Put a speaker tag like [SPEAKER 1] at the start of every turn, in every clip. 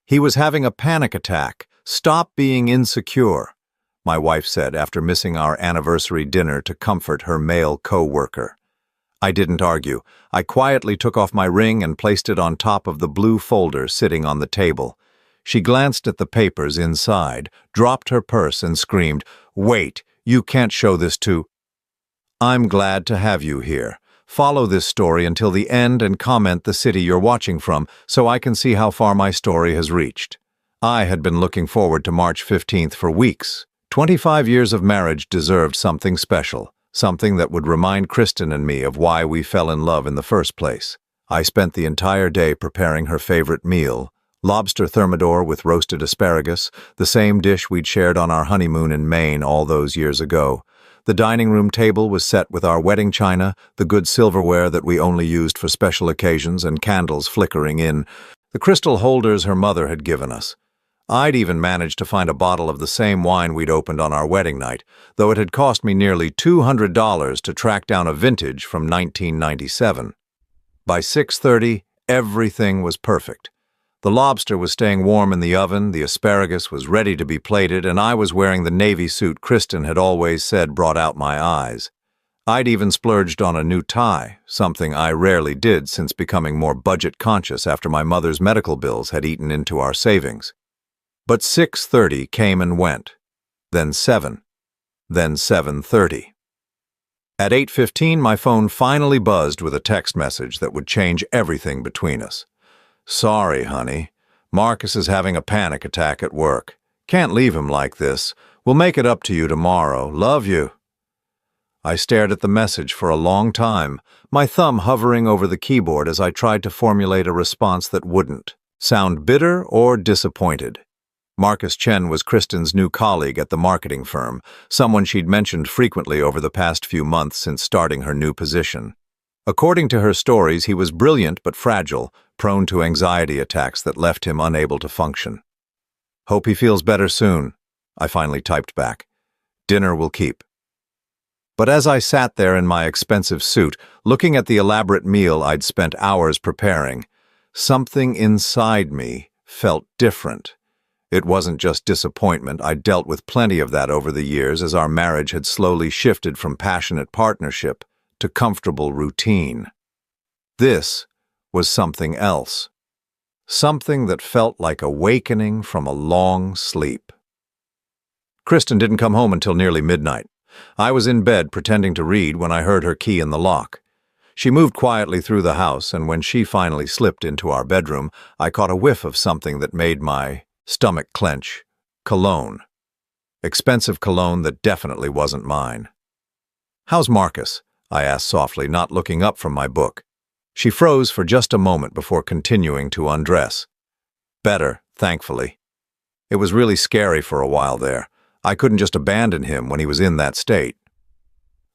[SPEAKER 1] He was having a panic attack. Stop being insecure, my wife said after missing our anniversary dinner to comfort her male co-worker. I didn't argue. I quietly took off my ring and placed it on top of the blue folder sitting on the table. She glanced at the papers inside, dropped her purse and screamed, "Wait, you can't show this to—" "I'm glad to have you here. Follow this story until the end and comment the city you're watching from so I can see how far my story has reached." I had been looking forward to March 15th for weeks. 25 years of marriage deserved something special, something that would remind Kristen and me of why we fell in love in the first place. I spent the entire day preparing her favorite meal, lobster thermidor with roasted asparagus, the same dish we'd shared on our honeymoon in Maine all those years ago. The dining room table was set with our wedding china, the good silverware that we only used for special occasions, and candles flickering in the crystal holders her mother had given us. I'd even managed to find a bottle of the same wine we'd opened on our wedding night, though it had cost me nearly $200 to track down a vintage from 1997. By 6:30, everything was perfect. The lobster was staying warm in the oven, the asparagus was ready to be plated, and I was wearing the navy suit Kristen had always said brought out my eyes. I'd even splurged on a new tie, something I rarely did since becoming more budget-conscious after my mother's medical bills had eaten into our savings. But 6:30 came and went, then 7, then 7:30. At 8:15, my phone finally buzzed with a text message that would change everything between us. "Sorry, honey. Marcus is having a panic attack at work. Can't leave him like this. We'll make it up to you tomorrow. Love you." I stared at the message for a long time, my thumb hovering over the keyboard as I tried to formulate a response that wouldn't sound bitter or disappointed. Marcus Chen was Kristen's new colleague at the marketing firm, someone she'd mentioned frequently over the past few months since starting her new position. According to her stories, he was brilliant but fragile, prone to anxiety attacks that left him unable to function. "Hope he feels better soon," I finally typed back. "Dinner will keep." But as I sat there in my expensive suit, looking at the elaborate meal I'd spent hours preparing, something inside me felt different. It wasn't just disappointment. I'd dealt with plenty of that over the years as our marriage had slowly shifted from passionate partnership to comfortable routine. This was something else. Something that felt like awakening from a long sleep. Kristen didn't come home until nearly midnight. I was in bed pretending to read when I heard her key in the lock. She moved quietly through the house, and when she finally slipped into our bedroom, I caught a whiff of something that made my stomach clench. Cologne. Expensive cologne that definitely wasn't mine. "How's Marcus?" I asked softly, not looking up from my book. She froze for just a moment before continuing to undress. "Better, thankfully. It was really scary for a while there. I couldn't just abandon him when he was in that state."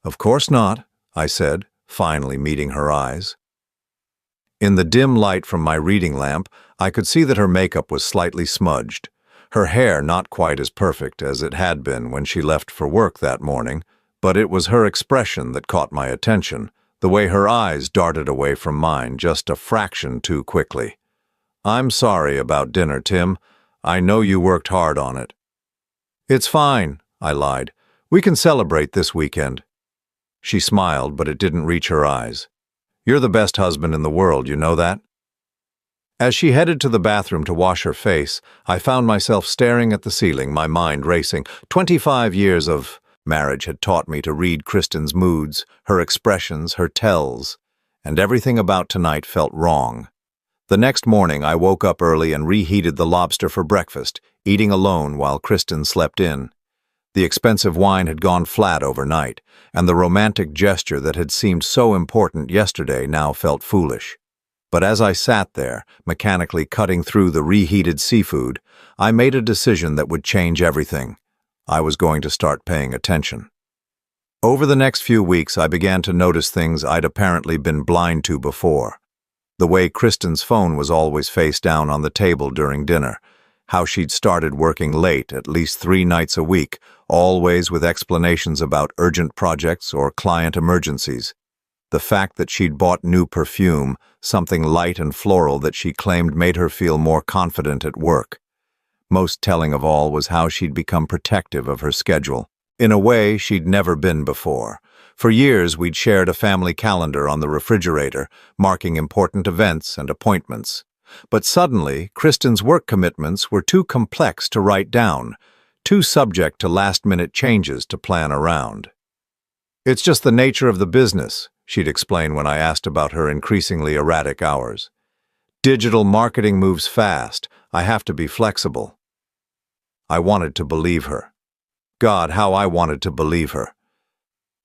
[SPEAKER 1] "Of course not," I said, finally meeting her eyes. In the dim light from my reading lamp, I could see that her makeup was slightly smudged, her hair not quite as perfect as it had been when she left for work that morning, but it was her expression that caught my attention, the way her eyes darted away from mine just a fraction too quickly. "I'm sorry about dinner, Tim. I know you worked hard on it." "It's fine," I lied. "We can celebrate this weekend." She smiled, but it didn't reach her eyes. "You're the best husband in the world, you know that?" As she headed to the bathroom to wash her face, I found myself staring at the ceiling, my mind racing. 25 years of marriage had taught me to read Kristen's moods, her expressions, her tells, and everything about tonight felt wrong. The next morning, I woke up early and reheated the lobster for breakfast, eating alone while Kristen slept in. The expensive wine had gone flat overnight, and the romantic gesture that had seemed so important yesterday now felt foolish. But as I sat there, mechanically cutting through the reheated seafood, I made a decision that would change everything. I was going to start paying attention. Over the next few weeks, I began to notice things I'd apparently been blind to before. The way Kristen's phone was always face down on the table during dinner, how she'd started working late at least 3 nights a week, always with explanations about urgent projects or client emergencies. The fact that she'd bought new perfume, something light and floral that she claimed made her feel more confident at work. Most telling of all was how she'd become protective of her schedule, in a way she'd never been before. For years, we'd shared a family calendar on the refrigerator, marking important events and appointments. But suddenly, Kristen's work commitments were too complex to write down, too subject to last-minute changes to plan around. "It's just the nature of the business," she'd explain when I asked about her increasingly erratic hours. "Digital marketing moves fast. I have to be flexible." I wanted to believe her. God, how I wanted to believe her.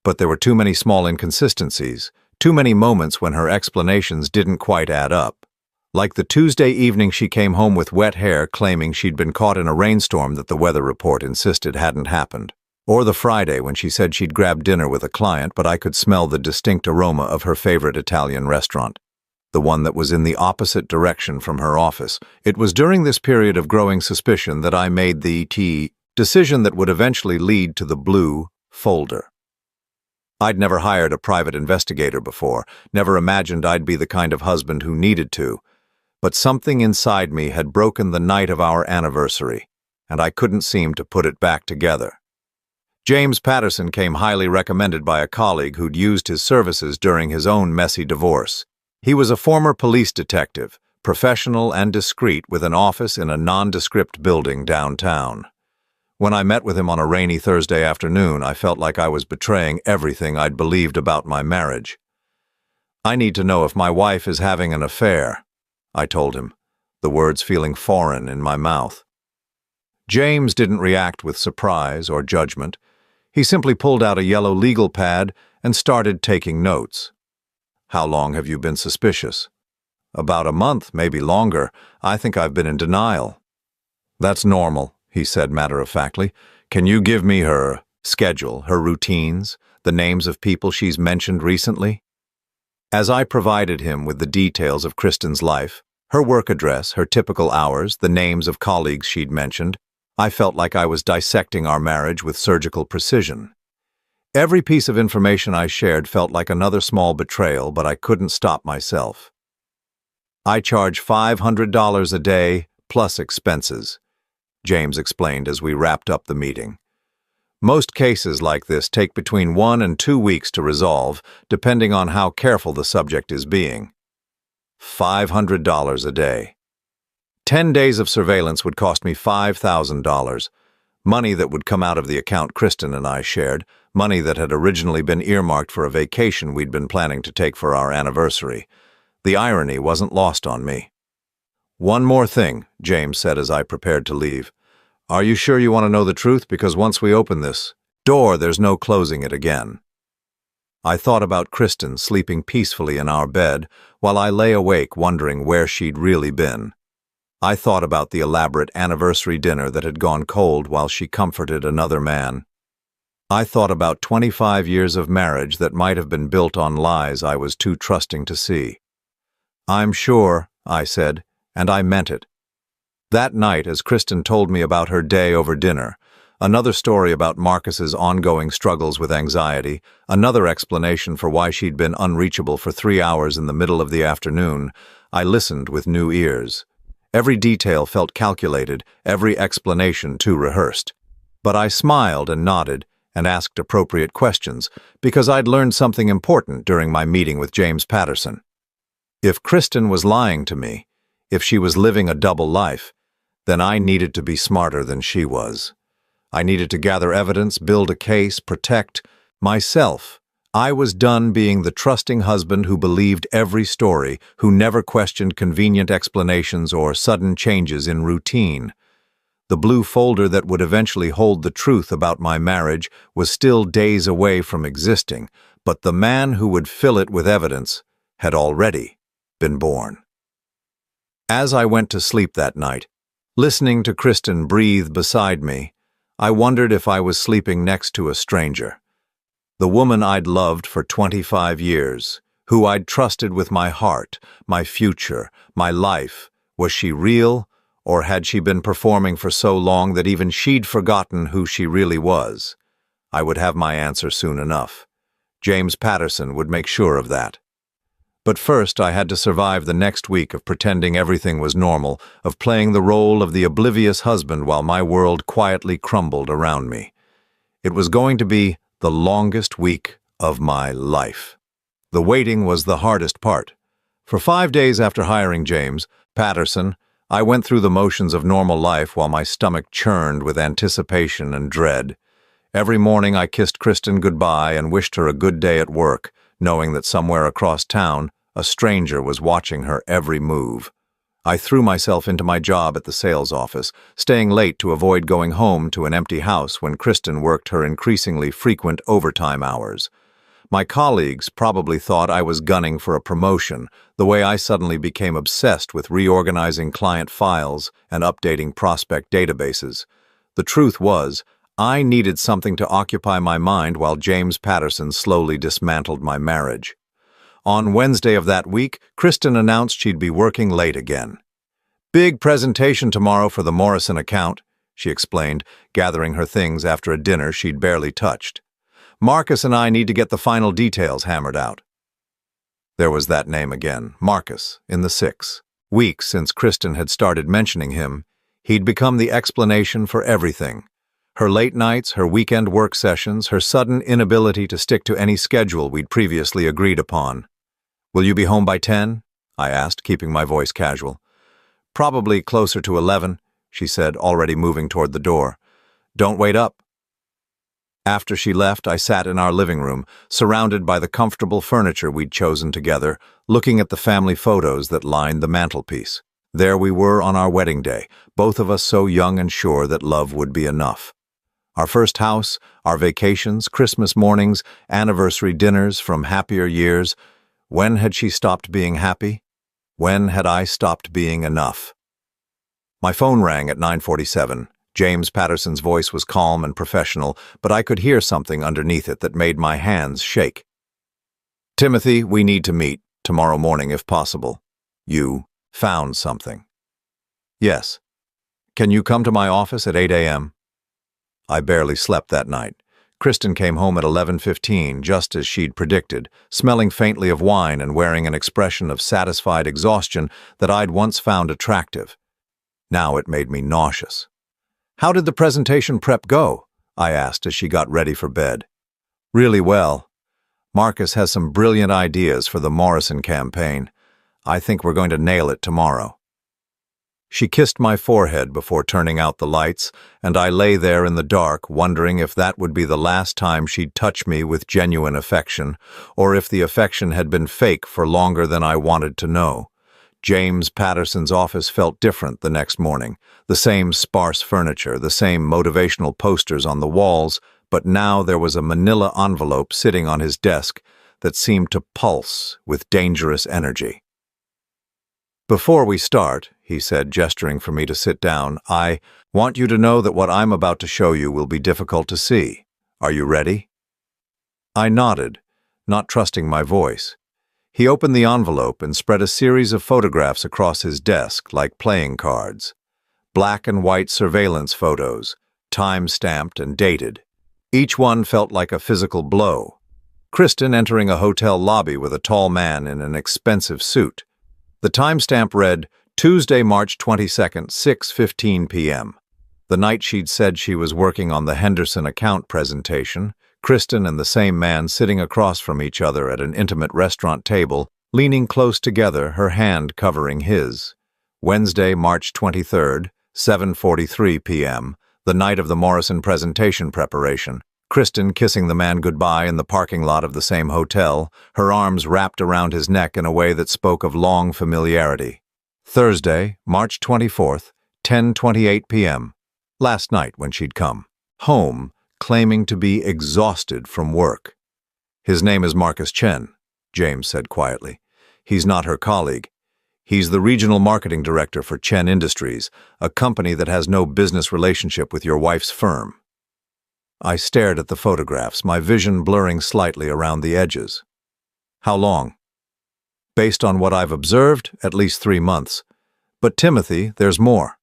[SPEAKER 1] But there were too many small inconsistencies, too many moments when her explanations didn't quite add up. Like the Tuesday evening she came home with wet hair claiming she'd been caught in a rainstorm that the weather report insisted hadn't happened. Or the Friday when she said she'd grabbed dinner with a client, but I could smell the distinct aroma of her favorite Italian restaurant, the one that was in the opposite direction from her office. It was during this period of growing suspicion that I made the decision that would eventually lead to the blue folder. I'd never hired a private investigator before, never imagined I'd be the kind of husband who needed to. But something inside me had broken the night of our anniversary, and I couldn't seem to put it back together. James Patterson came highly recommended by a colleague who'd used his services during his own messy divorce. He was a former police detective, professional and discreet, with an office in a nondescript building downtown. When I met with him on a rainy Thursday afternoon, I felt like I was betraying everything I'd believed about my marriage. "I need to know if my wife is having an affair," I told him, the words feeling foreign in my mouth. James didn't react with surprise or judgment. He simply pulled out a yellow legal pad and started taking notes. "How long have you been suspicious?" "About a month, maybe longer. I think I've been in denial." "That's normal," he said matter-of-factly. "Can you give me her schedule, her routines, the names of people she's mentioned recently?" As I provided him with the details of Kristen's life, her work address, her typical hours, the names of colleagues she'd mentioned, I felt like I was dissecting our marriage with surgical precision. Every piece of information I shared felt like another small betrayal, but I couldn't stop myself. "I charge $500 a day, plus expenses," James explained as we wrapped up the meeting. "Most cases like this take between 1 and 2 weeks to resolve, depending on how careful the subject is being." $500 a day. 10 days of surveillance would cost me $5,000, money that would come out of the account Kristen and I shared, money that had originally been earmarked for a vacation we'd been planning to take for our anniversary. The irony wasn't lost on me. "One more thing," James said as I prepared to leave. "Are you sure you want to know the truth? Because once we open this door, there's no closing it again." I thought about Kristen sleeping peacefully in our bed while I lay awake wondering where she'd really been. I thought about the elaborate anniversary dinner that had gone cold while she comforted another man. I thought about 25 years of marriage that might have been built on lies I was too trusting to see. "I'm sure," I said, and I meant it. That night, as Kristen told me about her day over dinner, another story about Marcus's ongoing struggles with anxiety, another explanation for why she'd been unreachable for 3 hours in the middle of the afternoon, I listened with new ears. Every detail felt calculated, every explanation too rehearsed. But I smiled and nodded and asked appropriate questions because I'd learned something important during my meeting with James Patterson. If Kristen was lying to me, if she was living a double life, then I needed to be smarter than she was. I needed to gather evidence, build a case, protect myself. I was done being the trusting husband who believed every story, who never questioned convenient explanations or sudden changes in routine. The blue folder that would eventually hold the truth about my marriage was still days away from existing, but the man who would fill it with evidence had already been born. As I went to sleep that night, listening to Kristen breathe beside me, I wondered if I was sleeping next to a stranger. The woman I'd loved for 25 years, who I'd trusted with my heart, my future, my life, was she real, or had she been performing for so long that even she'd forgotten who she really was? I would have my answer soon enough. James Patterson would make sure of that. But first, I had to survive the next week of pretending everything was normal, of playing the role of the oblivious husband while my world quietly crumbled around me. It was going to be the longest week of my life. The waiting was the hardest part. For 5 days after hiring James Patterson, I went through the motions of normal life while my stomach churned with anticipation and dread. Every morning I kissed Kristen goodbye and wished her a good day at work, knowing that somewhere across town, a stranger was watching her every move. I threw myself into my job at the sales office, staying late to avoid going home to an empty house when Kristen worked her increasingly frequent overtime hours. My colleagues probably thought I was gunning for a promotion, the way I suddenly became obsessed with reorganizing client files and updating prospect databases. The truth was, I needed something to occupy my mind while James Patterson slowly dismantled my marriage. On Wednesday of that week, Kristen announced she'd be working late again. "Big presentation tomorrow for the Morrison account," she explained, gathering her things after a dinner she'd barely touched. "Marcus and I need to get the final details hammered out." There was that name again, Marcus, in the 6 weeks since Kristen had started mentioning him. He'd become the explanation for everything. Her late nights, her weekend work sessions, her sudden inability to stick to any schedule we'd previously agreed upon. "Will you be home by 10?" I asked, keeping my voice casual. "Probably closer to 11, she said, already moving toward the door. "Don't wait up." After she left, I sat in our living room, surrounded by the comfortable furniture we'd chosen together, looking at the family photos that lined the mantelpiece. There we were on our wedding day, both of us so young and sure that love would be enough. Our first house, our vacations, Christmas mornings, anniversary dinners from happier years. When had she stopped being happy? When had I stopped being enough? My phone rang at 9:47. James Patterson's voice was calm and professional, but I could hear something underneath it that made my hands shake. "Timothy, we need to meet, tomorrow morning if possible. You found something." "Yes. Can you come to my office at 8 a.m.? I barely slept that night. Kristen came home at 11:15, just as she'd predicted, smelling faintly of wine and wearing an expression of satisfied exhaustion that I'd once found attractive. Now it made me nauseous. "How did the presentation prep go?" I asked as she got ready for bed. "Really well. Marcus has some brilliant ideas for the Morrison campaign. I think we're going to nail it tomorrow." She kissed my forehead before turning out the lights, and I lay there in the dark, wondering if that would be the last time she'd touch me with genuine affection, or if the affection had been fake for longer than I wanted to know. James Patterson's office felt different the next morning. The same sparse furniture, the same motivational posters on the walls, but now there was a manila envelope sitting on his desk that seemed to pulse with dangerous energy. "Before we start," he said, gesturing for me to sit down, "I want you to know that what I'm about to show you will be difficult to see. Are you ready?" I nodded, not trusting my voice. He opened the envelope and spread a series of photographs across his desk like playing cards. Black and white surveillance photos, time-stamped and dated. Each one felt like a physical blow. Kristen entering a hotel lobby with a tall man in an expensive suit. The timestamp read, Tuesday, March 22nd, 6:15 p.m. The night she'd said she was working on the Henderson account presentation, Kristen and the same man sitting across from each other at an intimate restaurant table, leaning close together, her hand covering his. Wednesday, March 23rd, 7:43 p.m., the night of the Morrison presentation preparation. Kristen kissing the man goodbye in the parking lot of the same hotel, her arms wrapped around his neck in a way that spoke of long familiarity. Thursday, March 24th, 10:28 p.m. Last night when she'd come home, claiming to be exhausted from work. "His name is Marcus Chen," James said quietly. "He's not her colleague. He's the regional marketing director for Chen Industries, a company that has no business relationship with your wife's firm." I stared at the photographs, my vision blurring slightly around the edges. "How long?" "Based on what I've observed, at least 3 months. But Timothy, there's more."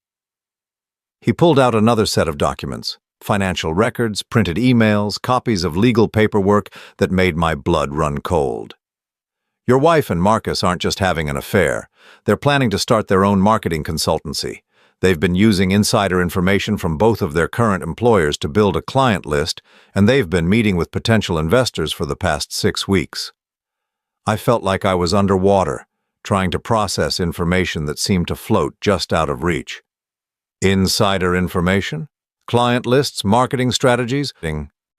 [SPEAKER 1] He pulled out another set of documents, financial records, printed emails, copies of legal paperwork that made my blood run cold. Your wife and Marcus aren't just having an affair. They're planning to start their own marketing consultancy. They've been using insider information from both of their current employers to build a client list, and they've been meeting with potential investors for the past 6 weeks. I felt like I was underwater, trying to process information that seemed to float just out of reach. Insider information? Client lists, marketing strategies,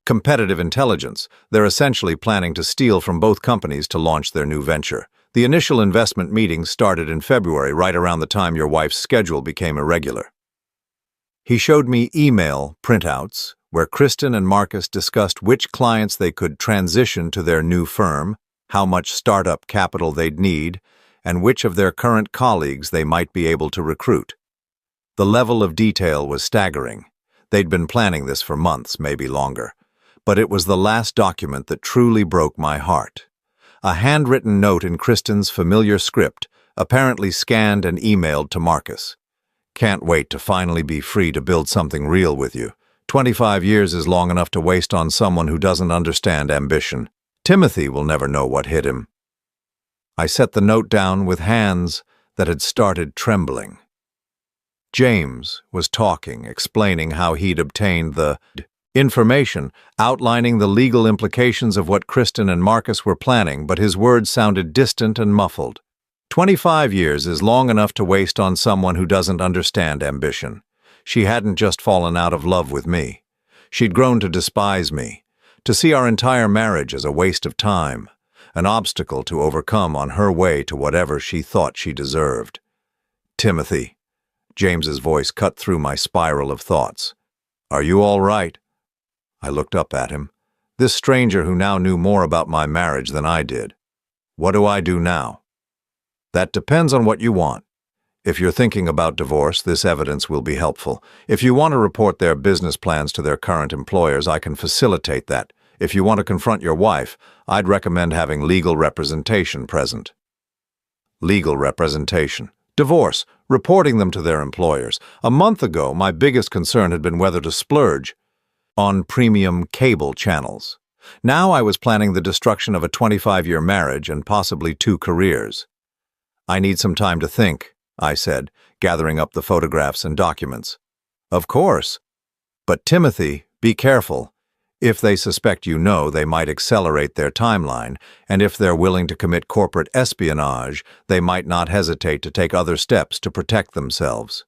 [SPEAKER 1] competitive intelligence. They're essentially planning to steal from both companies to launch their new venture. The initial investment meetings started in February, right around the time your wife's schedule became irregular. He showed me email printouts where Kristen and Marcus discussed which clients they could transition to their new firm, how much startup capital they'd need, and which of their current colleagues they might be able to recruit. The level of detail was staggering. They'd been planning this for months, maybe longer. But it was the last document that truly broke my heart. A handwritten note in Kristen's familiar script, apparently scanned and emailed to Marcus. Can't wait to finally be free to build something real with you. 25 years is long enough to waste on someone who doesn't understand ambition. Timothy will never know what hit him. I set the note down with hands that had started trembling. James was talking, explaining how he'd obtained the information, outlining the legal implications of what Kristen and Marcus were planning, but his words sounded distant and muffled. 25 years is long enough to waste on someone who doesn't understand ambition. She hadn't just fallen out of love with me. She'd grown to despise me, to see our entire marriage as a waste of time, an obstacle to overcome on her way to whatever she thought she deserved. Timothy. James's voice cut through my spiral of thoughts. Are you all right? I looked up at him, this stranger who now knew more about my marriage than I did. What do I do now? That depends on what you want. If you're thinking about divorce, this evidence will be helpful. If you want to report their business plans to their current employers, I can facilitate that. If you want to confront your wife, I'd recommend having legal representation present. Legal representation. Divorce. Reporting them to their employers. A month ago, my biggest concern had been whether to splurge on premium cable channels. Now I was planning the destruction of a 25-year marriage and possibly 2 careers. I need some time to think, I said, gathering up the photographs and documents. Of course. But Timothy, be careful. If they suspect you know, they might accelerate their timeline, and if they're willing to commit corporate espionage, they might not hesitate to take other steps to protect themselves.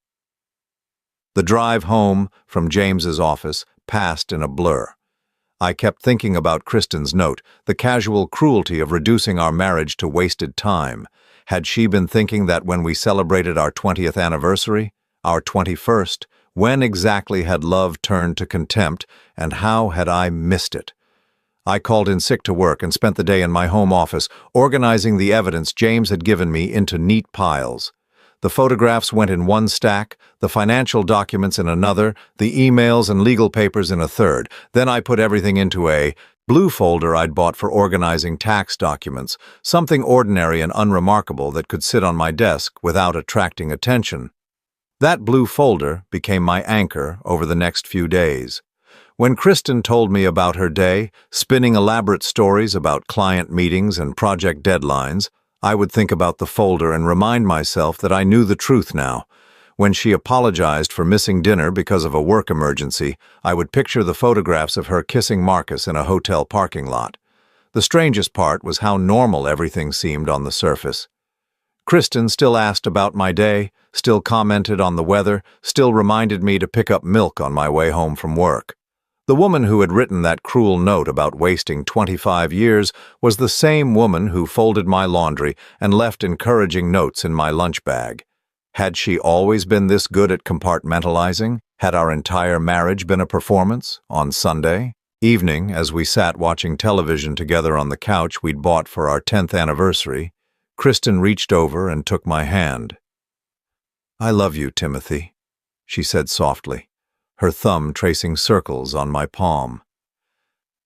[SPEAKER 1] The drive home from James's office passed in a blur. I kept thinking about Kristen's note, the casual cruelty of reducing our marriage to wasted time. Had she been thinking that when we celebrated our 20th anniversary, our 21st, when exactly had love turned to contempt, and how had I missed it? I called in sick to work and spent the day in my home office, organizing the evidence James had given me into neat piles. The photographs went in one stack, the financial documents in another, the emails and legal papers in a third. Then I put everything into a blue folder I'd bought for organizing tax documents, something ordinary and unremarkable that could sit on my desk without attracting attention. That blue folder became my anchor over the next few days. When Kristen told me about her day, spinning elaborate stories about client meetings and project deadlines, I would think about the folder and remind myself that I knew the truth now. When she apologized for missing dinner because of a work emergency, I would picture the photographs of her kissing Marcus in a hotel parking lot. The strangest part was how normal everything seemed on the surface. Kristen still asked about my day, still commented on the weather, still reminded me to pick up milk on my way home from work. The woman who had written that cruel note about wasting 25 years was the same woman who folded my laundry and left encouraging notes in my lunch bag. Had she always been this good at compartmentalizing? Had our entire marriage been a performance? On Sunday evening, as we sat watching television together on the couch we'd bought for our 10th anniversary, Kristen reached over and took my hand. "I love you, Timothy," she said softly, her thumb tracing circles on my palm.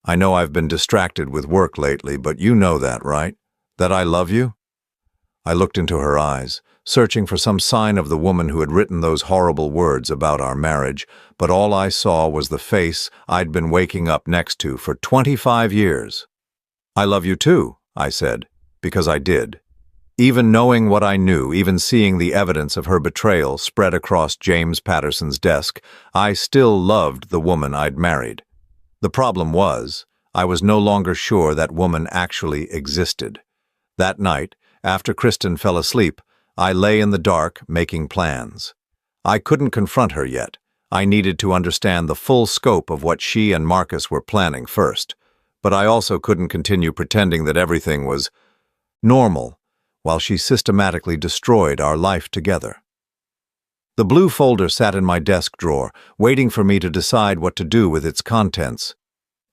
[SPEAKER 1] "I know I've been distracted with work lately, but you know that, right? That I love you?" I looked into her eyes, searching for some sign of the woman who had written those horrible words about our marriage, but all I saw was the face I'd been waking up next to for 25 years. "I love you too," I said, because I did. Even knowing what I knew, even seeing the evidence of her betrayal spread across James Patterson's desk, I still loved the woman I'd married. The problem was, I was no longer sure that woman actually existed. That night, after Kristen fell asleep, I lay in the dark making plans. I couldn't confront her yet. I needed to understand the full scope of what she and Marcus were planning first. But I also couldn't continue pretending that everything was normal while she systematically destroyed our life together. The blue folder sat in my desk drawer, waiting for me to decide what to do with its contents.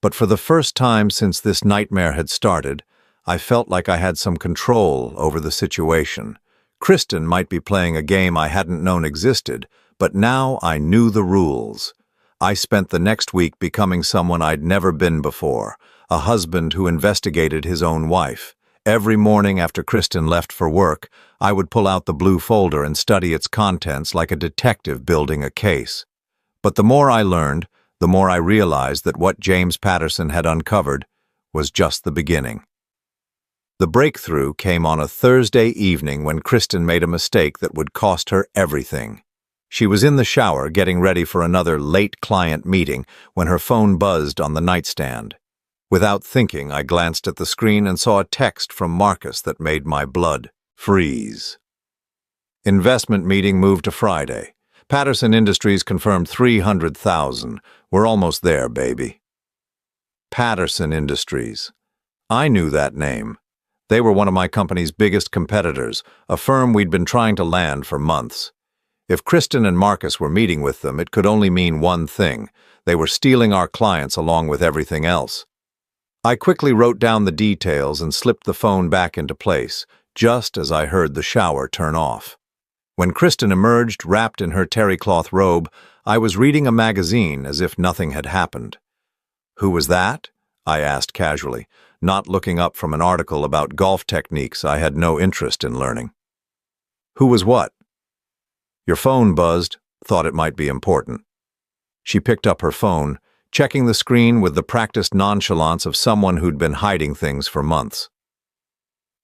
[SPEAKER 1] But for the first time since this nightmare had started, I felt like I had some control over the situation. Kristen might be playing a game I hadn't known existed, but now I knew the rules. I spent the next week becoming someone I'd never been before, a husband who investigated his own wife. Every morning after Kristen left for work, I would pull out the blue folder and study its contents like a detective building a case. But the more I learned, the more I realized that what James Patterson had uncovered was just the beginning. The breakthrough came on a Thursday evening when Kristen made a mistake that would cost her everything. She was in the shower getting ready for another late client meeting when her phone buzzed on the nightstand. Without thinking, I glanced at the screen and saw a text from Marcus that made my blood freeze. Investment meeting moved to Friday. Patterson Industries confirmed 300,000. We're almost there, baby. Patterson Industries. I knew that name. They were one of my company's biggest competitors, a firm we'd been trying to land for months. If Kristen and Marcus were meeting with them, it could only mean one thing. They were stealing our clients along with everything else. I quickly wrote down the details and slipped the phone back into place, just as I heard the shower turn off. When Kristen emerged, wrapped in her terry cloth robe, I was reading a magazine as if nothing had happened. "Who was that?" I asked casually, not looking up from an article about golf techniques I had no interest in learning. "Who was what?" "Your phone buzzed. Thought it might be important." She picked up her phone, checking the screen with the practiced nonchalance of someone who'd been hiding things for months.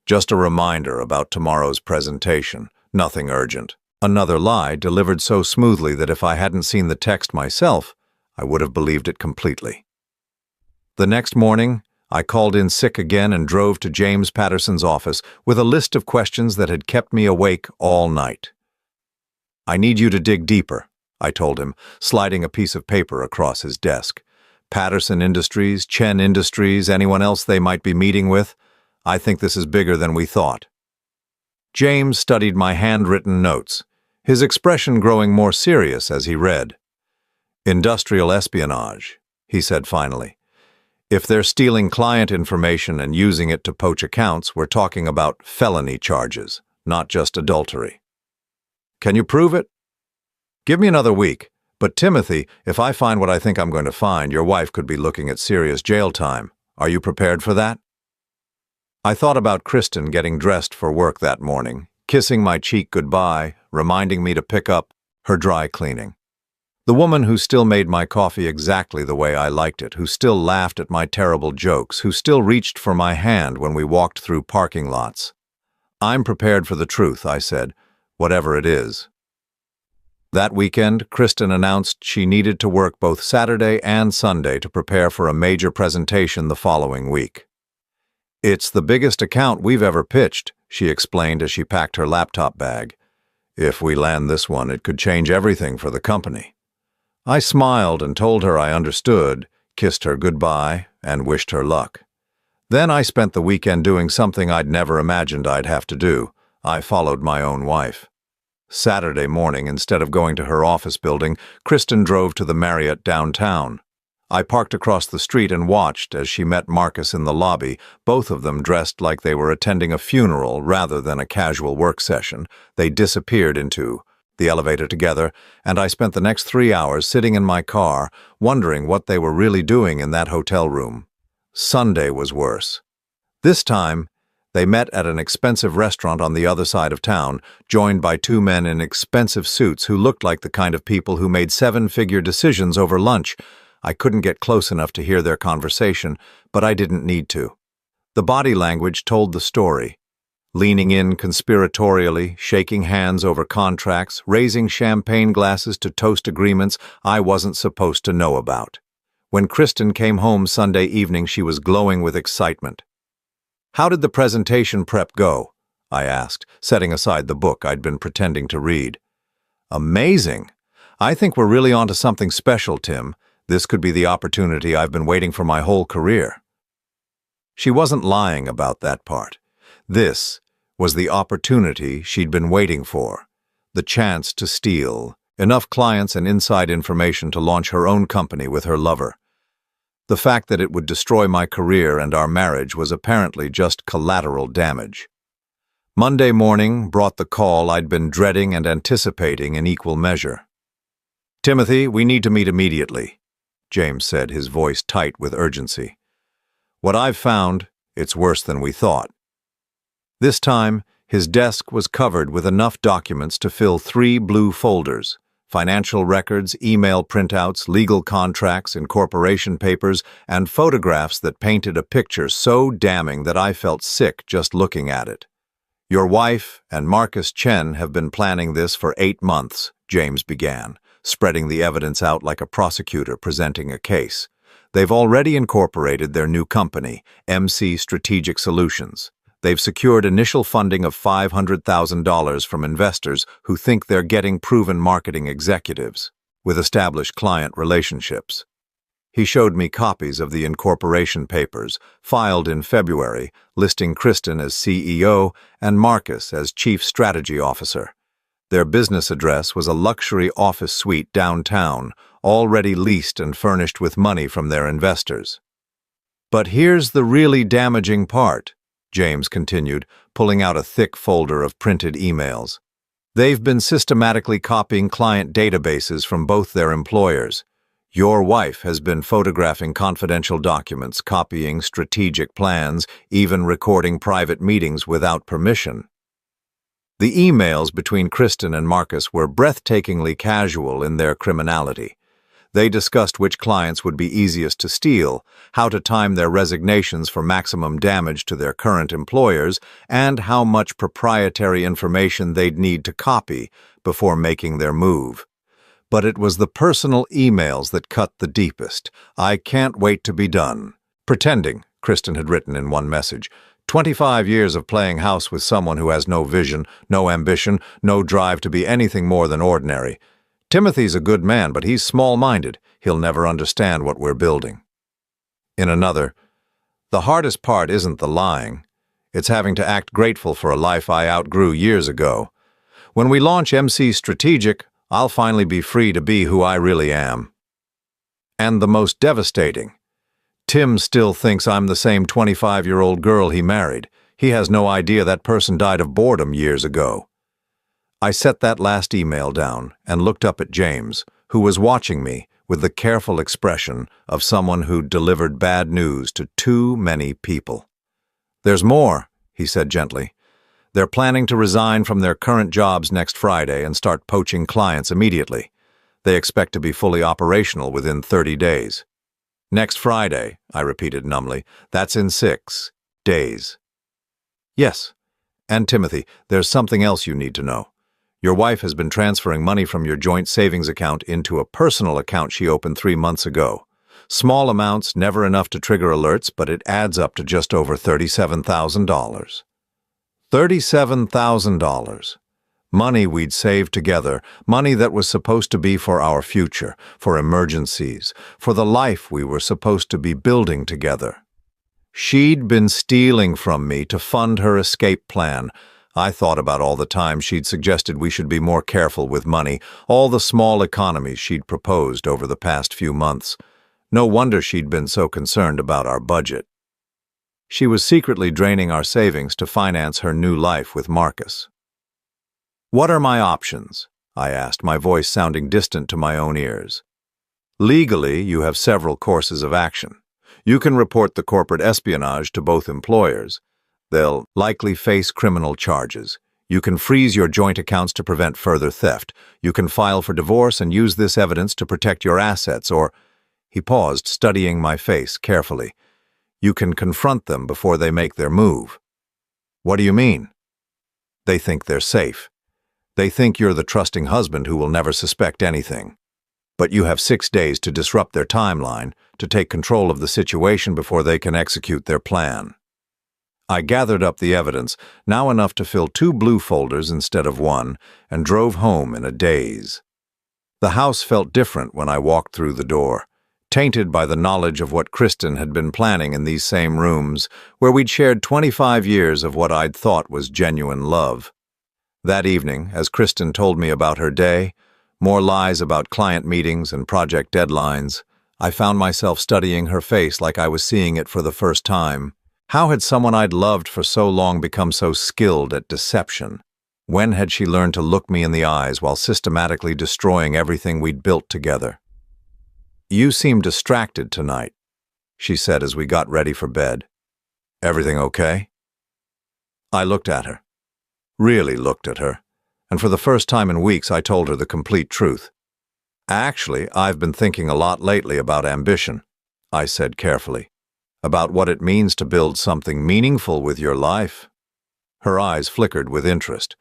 [SPEAKER 1] "Just a reminder about tomorrow's presentation. Nothing urgent." Another lie delivered so smoothly that if I hadn't seen the text myself, I would have believed it completely. The next morning, I called in sick again and drove to James Patterson's office with a list of questions that had kept me awake all night. "I need you to dig deeper," I told him, sliding a piece of paper across his desk. "Patterson Industries, Chen Industries, anyone else they might be meeting with? I think this is bigger than we thought." James studied my handwritten notes, his expression growing more serious as he read. "Industrial espionage," he said finally. "If they're stealing client information and using it to poach accounts, we're talking about felony charges, not just adultery." "Can you prove it?" "Give me another week. But Timothy, if I find what I think I'm going to find, your wife could be looking at serious jail time. Are you prepared for that?" I thought about Kristen getting dressed for work that morning, kissing my cheek goodbye, reminding me to pick up her dry cleaning. The woman who still made my coffee exactly the way I liked it, who still laughed at my terrible jokes, who still reached for my hand when we walked through parking lots. "I'm prepared for the truth," I said, "whatever it is." That weekend, Kristen announced she needed to work both Saturday and Sunday to prepare for a major presentation the following week. "It's the biggest account we've ever pitched," she explained as she packed her laptop bag. "If we land this one, it could change everything for the company." I smiled and told her I understood, kissed her goodbye, and wished her luck. Then I spent the weekend doing something I'd never imagined I'd have to do. I followed my own wife. Saturday morning, instead of going to her office building, Kristen drove to the Marriott downtown. I parked across the street and watched as she met Marcus in the lobby, both of them dressed like they were attending a funeral rather than a casual work session. They disappeared into the elevator together, and I spent the next 3 hours sitting in my car, wondering what they were really doing in that hotel room. Sunday was worse. This time, They met at an expensive restaurant on the other side of town, joined by two men in expensive suits who looked like the kind of people who made seven-figure decisions over lunch. I couldn't get close enough to hear their conversation, but I didn't need to. The body language told the story. Leaning in conspiratorially, shaking hands over contracts, raising champagne glasses to toast agreements I wasn't supposed to know about. When Kristen came home Sunday evening, she was glowing with excitement. "How did the presentation prep go?" I asked, setting aside the book I'd been pretending to read. "Amazing! I think we're really onto something special, Tim. This could be the opportunity I've been waiting for my whole career." She wasn't lying about that part. This was the opportunity she'd been waiting for, the chance to steal enough clients and inside information to launch her own company with her lover. The fact that it would destroy my career and our marriage was apparently just collateral damage. Monday morning brought the call I'd been dreading and anticipating in equal measure. "Timothy, we need to meet immediately," James said, his voice tight with urgency. "What I've found, it's worse than we thought." This time, his desk was covered with enough documents to fill 3 blue folders: financial records, email printouts, legal contracts, incorporation papers, and photographs that painted a picture so damning that I felt sick just looking at it. "Your wife and Marcus Chen have been planning this for 8 months, James began, spreading the evidence out like a prosecutor presenting a case. "They've already incorporated their new company, MC Strategic Solutions. They've secured initial funding of $500,000 from investors who think they're getting proven marketing executives with established client relationships." He showed me copies of the incorporation papers, filed in February, listing Kristen as CEO and Marcus as Chief Strategy Officer. Their business address was a luxury office suite downtown, already leased and furnished with money from their investors. "But here's the really damaging part," James continued, pulling out a thick folder of printed emails. "They've been systematically copying client databases from both their employers. Your wife has been photographing confidential documents, copying strategic plans, even recording private meetings without permission." The emails between Kristen and Marcus were breathtakingly casual in their criminality. They discussed which clients would be easiest to steal, how to time their resignations for maximum damage to their current employers, and how much proprietary information they'd need to copy before making their move. But it was the personal emails that cut the deepest. "I can't wait to be done. Pretending," Kristen had written in one message. 25 years of playing house with someone who has no vision, no ambition, no drive to be anything more than ordinary. Timothy's a good man, but he's small-minded. He'll never understand what we're building." In another, "The hardest part isn't the lying. It's having to act grateful for a life I outgrew years ago. When we launch MC Strategic, I'll finally be free to be who I really am." And the most devastating, "Tim still thinks I'm the same 25-year-old girl he married. He has no idea that person died of boredom years ago." I set that last email down and looked up at James, who was watching me with the careful expression of someone who'd delivered bad news to too many people. "There's more," he said gently. "They're planning to resign from their current jobs next Friday and start poaching clients immediately. They expect to be fully operational within 30 days. "Next Friday," I repeated numbly. "That's in 6 days. "Yes. And Timothy, there's something else you need to know. Your wife has been transferring money from your joint savings account into a personal account she opened 3 months ago. Small amounts, never enough to trigger alerts, but it adds up to just over $37,000. $37,000. Money we'd saved together, money that was supposed to be for our future, for emergencies, for the life we were supposed to be building together. She'd been stealing from me to fund her escape plan. I thought about all the times she'd suggested we should be more careful with money, all the small economies she'd proposed over the past few months. No wonder she'd been so concerned about our budget. She was secretly draining our savings to finance her new life with Marcus. "What are my options?" I asked, my voice sounding distant to my own ears. "Legally, you have several courses of action. You can report the corporate espionage to both employers. They'll likely face criminal charges. You can freeze your joint accounts to prevent further theft. You can file for divorce and use this evidence to protect your assets, or—" He paused, studying my face carefully. "You can confront them before they make their move." "What do you mean?" "They think they're safe. They think you're the trusting husband who will never suspect anything. But you have 6 days to disrupt their timeline, to take control of the situation before they can execute their plan." I gathered up the evidence, now enough to fill 2 blue folders instead of 1, and drove home in a daze. The house felt different when I walked through the door, tainted by the knowledge of what Kristen had been planning in these same rooms, where we'd shared 25 years of what I'd thought was genuine love. That evening, as Kristen told me about her day, more lies about client meetings and project deadlines, I found myself studying her face like I was seeing it for the first time. How had someone I'd loved for so long become so skilled at deception? When had she learned to look me in the eyes while systematically destroying everything we'd built together? "You seem distracted tonight," she said as we got ready for bed. "Everything okay?" I looked at her. Really looked at her. And for the first time in weeks, I told her the complete truth. "Actually, I've been thinking a lot lately about ambition," I said carefully. "About what it means to build something meaningful with your life." Her eyes flickered with interest.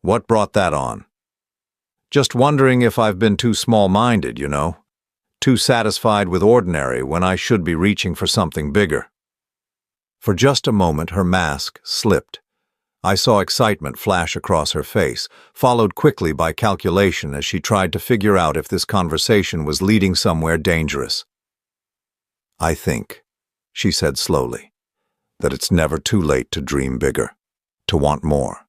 [SPEAKER 1] "What brought that on?" "Just wondering if I've been too small-minded, you know. Too satisfied with ordinary when I should be reaching for something bigger." For just a moment, her mask slipped. I saw excitement flash across her face, followed quickly by calculation as she tried to figure out if this conversation was leading somewhere dangerous. "I think," she said slowly, "that it's never too late to dream bigger, to want more.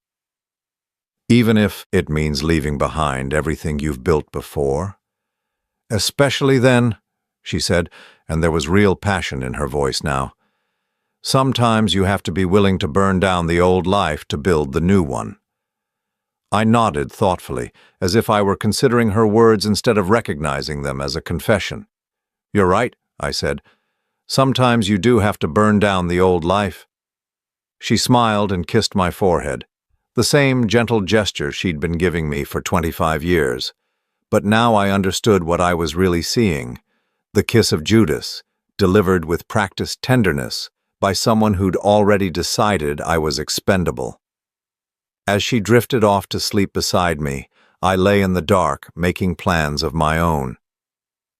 [SPEAKER 1] Even if it means leaving behind everything you've built before. Especially then," she said, and there was real passion in her voice now. "Sometimes you have to be willing to burn down the old life to build the new one." I nodded thoughtfully, as if I were considering her words instead of recognizing them as a confession. "You're right," I said. "Sometimes you do have to burn down the old life." She smiled and kissed my forehead, the same gentle gesture she'd been giving me for 25 years. But now I understood what I was really seeing, the kiss of Judas, delivered with practiced tenderness by someone who'd already decided I was expendable. As she drifted off to sleep beside me, I lay in the dark, making plans of my own.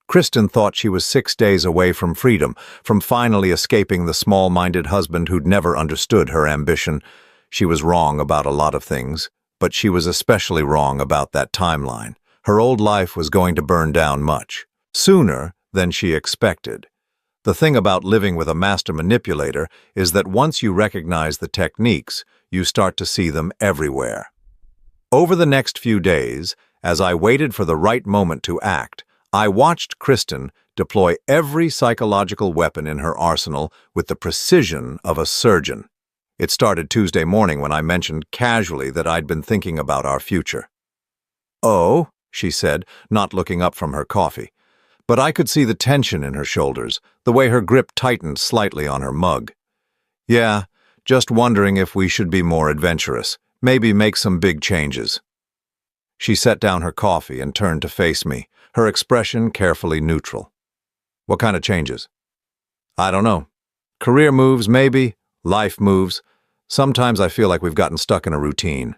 [SPEAKER 1] Kristen thought she was 6 days away from freedom, from finally escaping the small-minded husband who'd never understood her ambition. She was wrong about a lot of things, but she was especially wrong about that timeline. Her old life was going to burn down much sooner than she expected. The thing about living with a master manipulator is that once you recognize the techniques, you start to see them everywhere. Over the next few days, as I waited for the right moment to act, I watched Kristen deploy every psychological weapon in her arsenal with the precision of a surgeon. It started Tuesday morning when I mentioned casually that I'd been thinking about our future. "Oh," she said, not looking up from her coffee. But I could see the tension in her shoulders, the way her grip tightened slightly on her mug. "Yeah, just wondering if we should be more adventurous, maybe make some big changes." She set down her coffee and turned to face me, her expression carefully neutral. "What kind of changes?" "I don't know. Career moves, maybe. Life moves. Sometimes I feel like we've gotten stuck in a routine."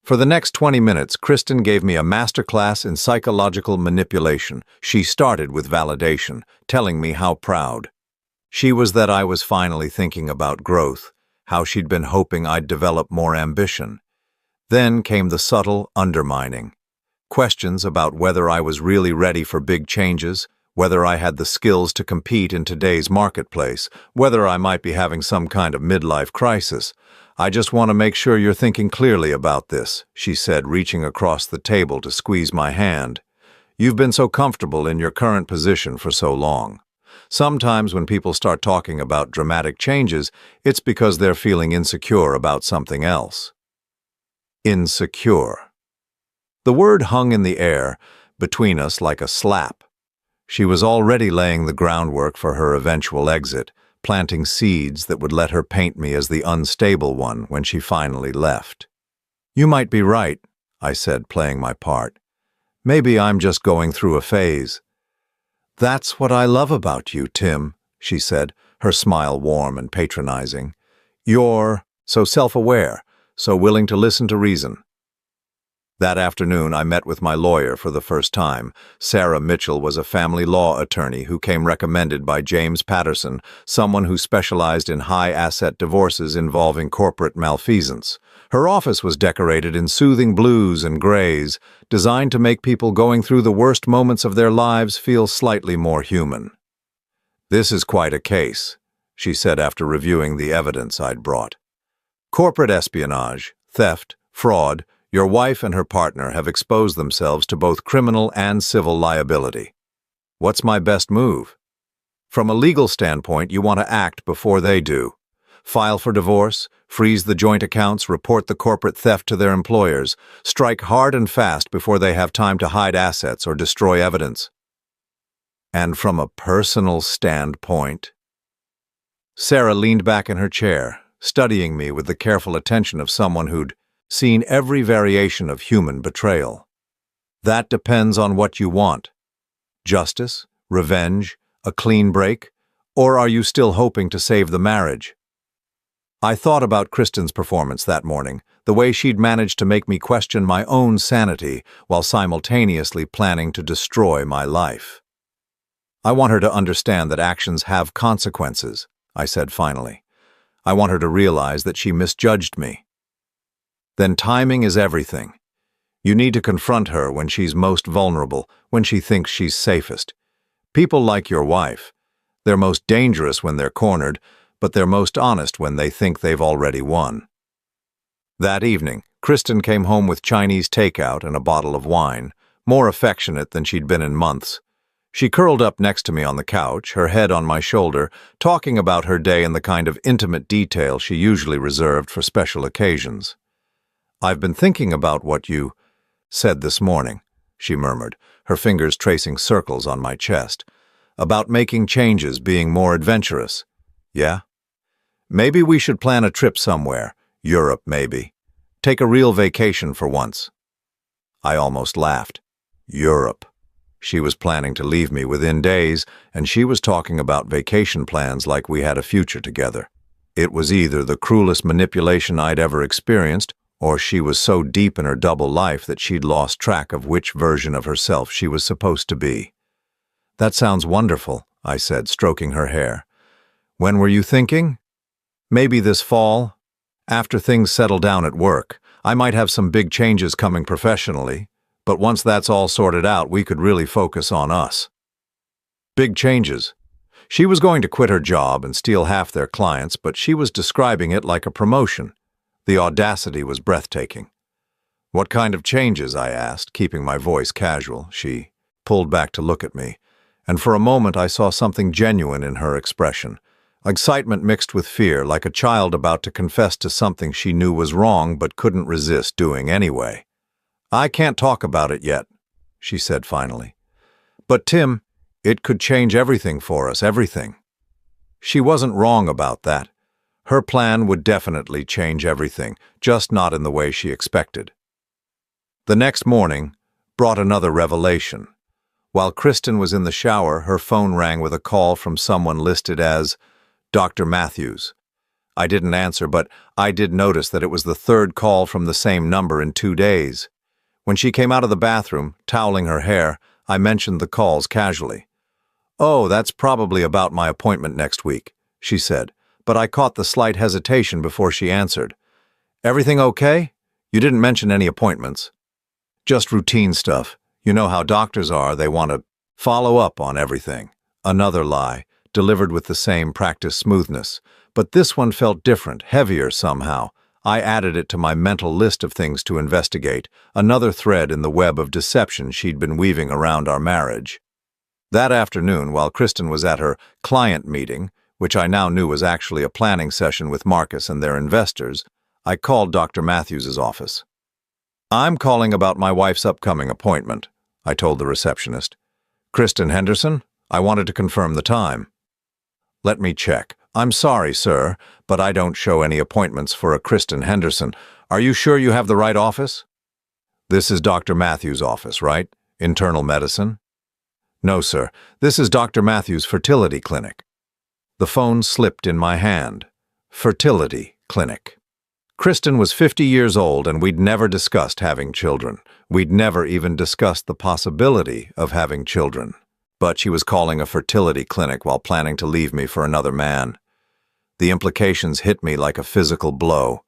[SPEAKER 1] For the next 20 minutes, Kristen gave me a masterclass in psychological manipulation. She started with validation, telling me how proud she was that I was finally thinking about growth, how she'd been hoping I'd develop more ambition. Then came the subtle undermining. Questions about whether I was really ready for big changes, whether I had the skills to compete in today's marketplace, whether I might be having some kind of midlife crisis. "I just want to make sure you're thinking clearly about this," she said, reaching across the table to squeeze my hand. "You've been so comfortable in your current position for so long. Sometimes when people start talking about dramatic changes, it's because they're feeling insecure about something else." Insecure. The word hung in the air between us like a slap. She was already laying the groundwork for her eventual exit, planting seeds that would let her paint me as the unstable one when she finally left. "You might be right," I said, playing my part. "Maybe I'm just going through a phase." "That's what I love about you, Tim," she said, her smile warm and patronizing. "You're so self-aware, so willing to listen to reason." That afternoon, I met with my lawyer for the first time. Sarah Mitchell was a family law attorney who came recommended by James Patterson, someone who specialized in high-asset divorces involving corporate malfeasance. Her office was decorated in soothing blues and grays, designed to make people going through the worst moments of their lives feel slightly more human. "This is quite a case," she said after reviewing the evidence I'd brought. "Corporate espionage, theft, fraud. Your wife and her partner have exposed themselves to both criminal and civil liability. What's my best move? From a legal standpoint, you want to act before they do. File for divorce, freeze the joint accounts, report the corporate theft to their employers, strike hard and fast before they have time to hide assets or destroy evidence." "And from a personal standpoint?" Sarah leaned back in her chair, studying me with the careful attention of someone who'd seen every variation of human betrayal. "That depends on what you want. Justice, revenge, a clean break, or are you still hoping to save the marriage?" I thought about Kristen's performance that morning, the way she'd managed to make me question my own sanity while simultaneously planning to destroy my life. "I want her to understand that actions have consequences," I said finally. "I want her to realize that she misjudged me." "Then timing is everything. You need to confront her when she's most vulnerable, when she thinks she's safest. People like your wife, they're most dangerous when they're cornered, but they're most honest when they think they've already won." That evening, Kristen came home with Chinese takeout and a bottle of wine, more affectionate than she'd been in months. She curled up next to me on the couch, her head on my shoulder, talking about her day in the kind of intimate detail she usually reserved for special occasions. "I've been thinking about what you said this morning," she murmured, her fingers tracing circles on my chest. "About making changes, being more adventurous." "Yeah? Maybe we should plan a trip somewhere. Europe, maybe. Take a real vacation for once." I almost laughed. Europe. She was planning to leave me within days, and she was talking about vacation plans like we had a future together. It was either the cruelest manipulation I'd ever experienced, or she was so deep in her double life that she'd lost track of which version of herself she was supposed to be. "That sounds wonderful," I said, stroking her hair. "When were you thinking?" "Maybe this fall. After things settle down at work. I might have some big changes coming professionally, but once that's all sorted out, we could really focus on us." Big changes. She was going to quit her job and steal half their clients, but she was describing it like a promotion. The audacity was breathtaking. "What kind of changes?" I asked, keeping my voice casual. She pulled back to look at me, and for a moment I saw something genuine in her expression. Excitement mixed with fear, like a child about to confess to something she knew was wrong but couldn't resist doing anyway. "I can't talk about it yet," she said finally. "But Tim, it could change everything for us, everything." She wasn't wrong about that. Her plan would definitely change everything, just not in the way she expected. The next morning brought another revelation. While Kristen was in the shower, her phone rang with a call from someone listed as Dr. Matthews. I didn't answer, but I did notice that it was the third call from the same number in 2 days. When she came out of the bathroom, toweling her hair, I mentioned the calls casually. "Oh, that's probably about my appointment next week," she said, but I caught the slight hesitation before she answered. "Everything okay? You didn't mention any appointments." "Just routine stuff. You know how doctors are, they want to follow up on everything." Another lie, delivered with the same practiced smoothness. But this one felt different, heavier somehow. I added it to my mental list of things to investigate, another thread in the web of deception she'd been weaving around our marriage. That afternoon, while Kristen was at her client meeting, which I now knew was actually a planning session with Marcus and their investors, I called Dr. Matthews' office. "I'm calling about my wife's upcoming appointment," I told the receptionist. "Kristen Henderson? I wanted to confirm the time." "Let me check. I'm sorry, sir, but I don't show any appointments for a Kristen Henderson. Are you sure you have the right office? This is Dr. Matthews' office, right? Internal medicine? No, sir. This is Dr. Matthews' fertility clinic. The phone slipped in my hand. Fertility clinic. Kristen was 50 years old and we'd never discussed having children. We'd never even discussed the possibility of having children. But she was calling a fertility clinic while planning to leave me for another man. The implications hit me like a physical blow.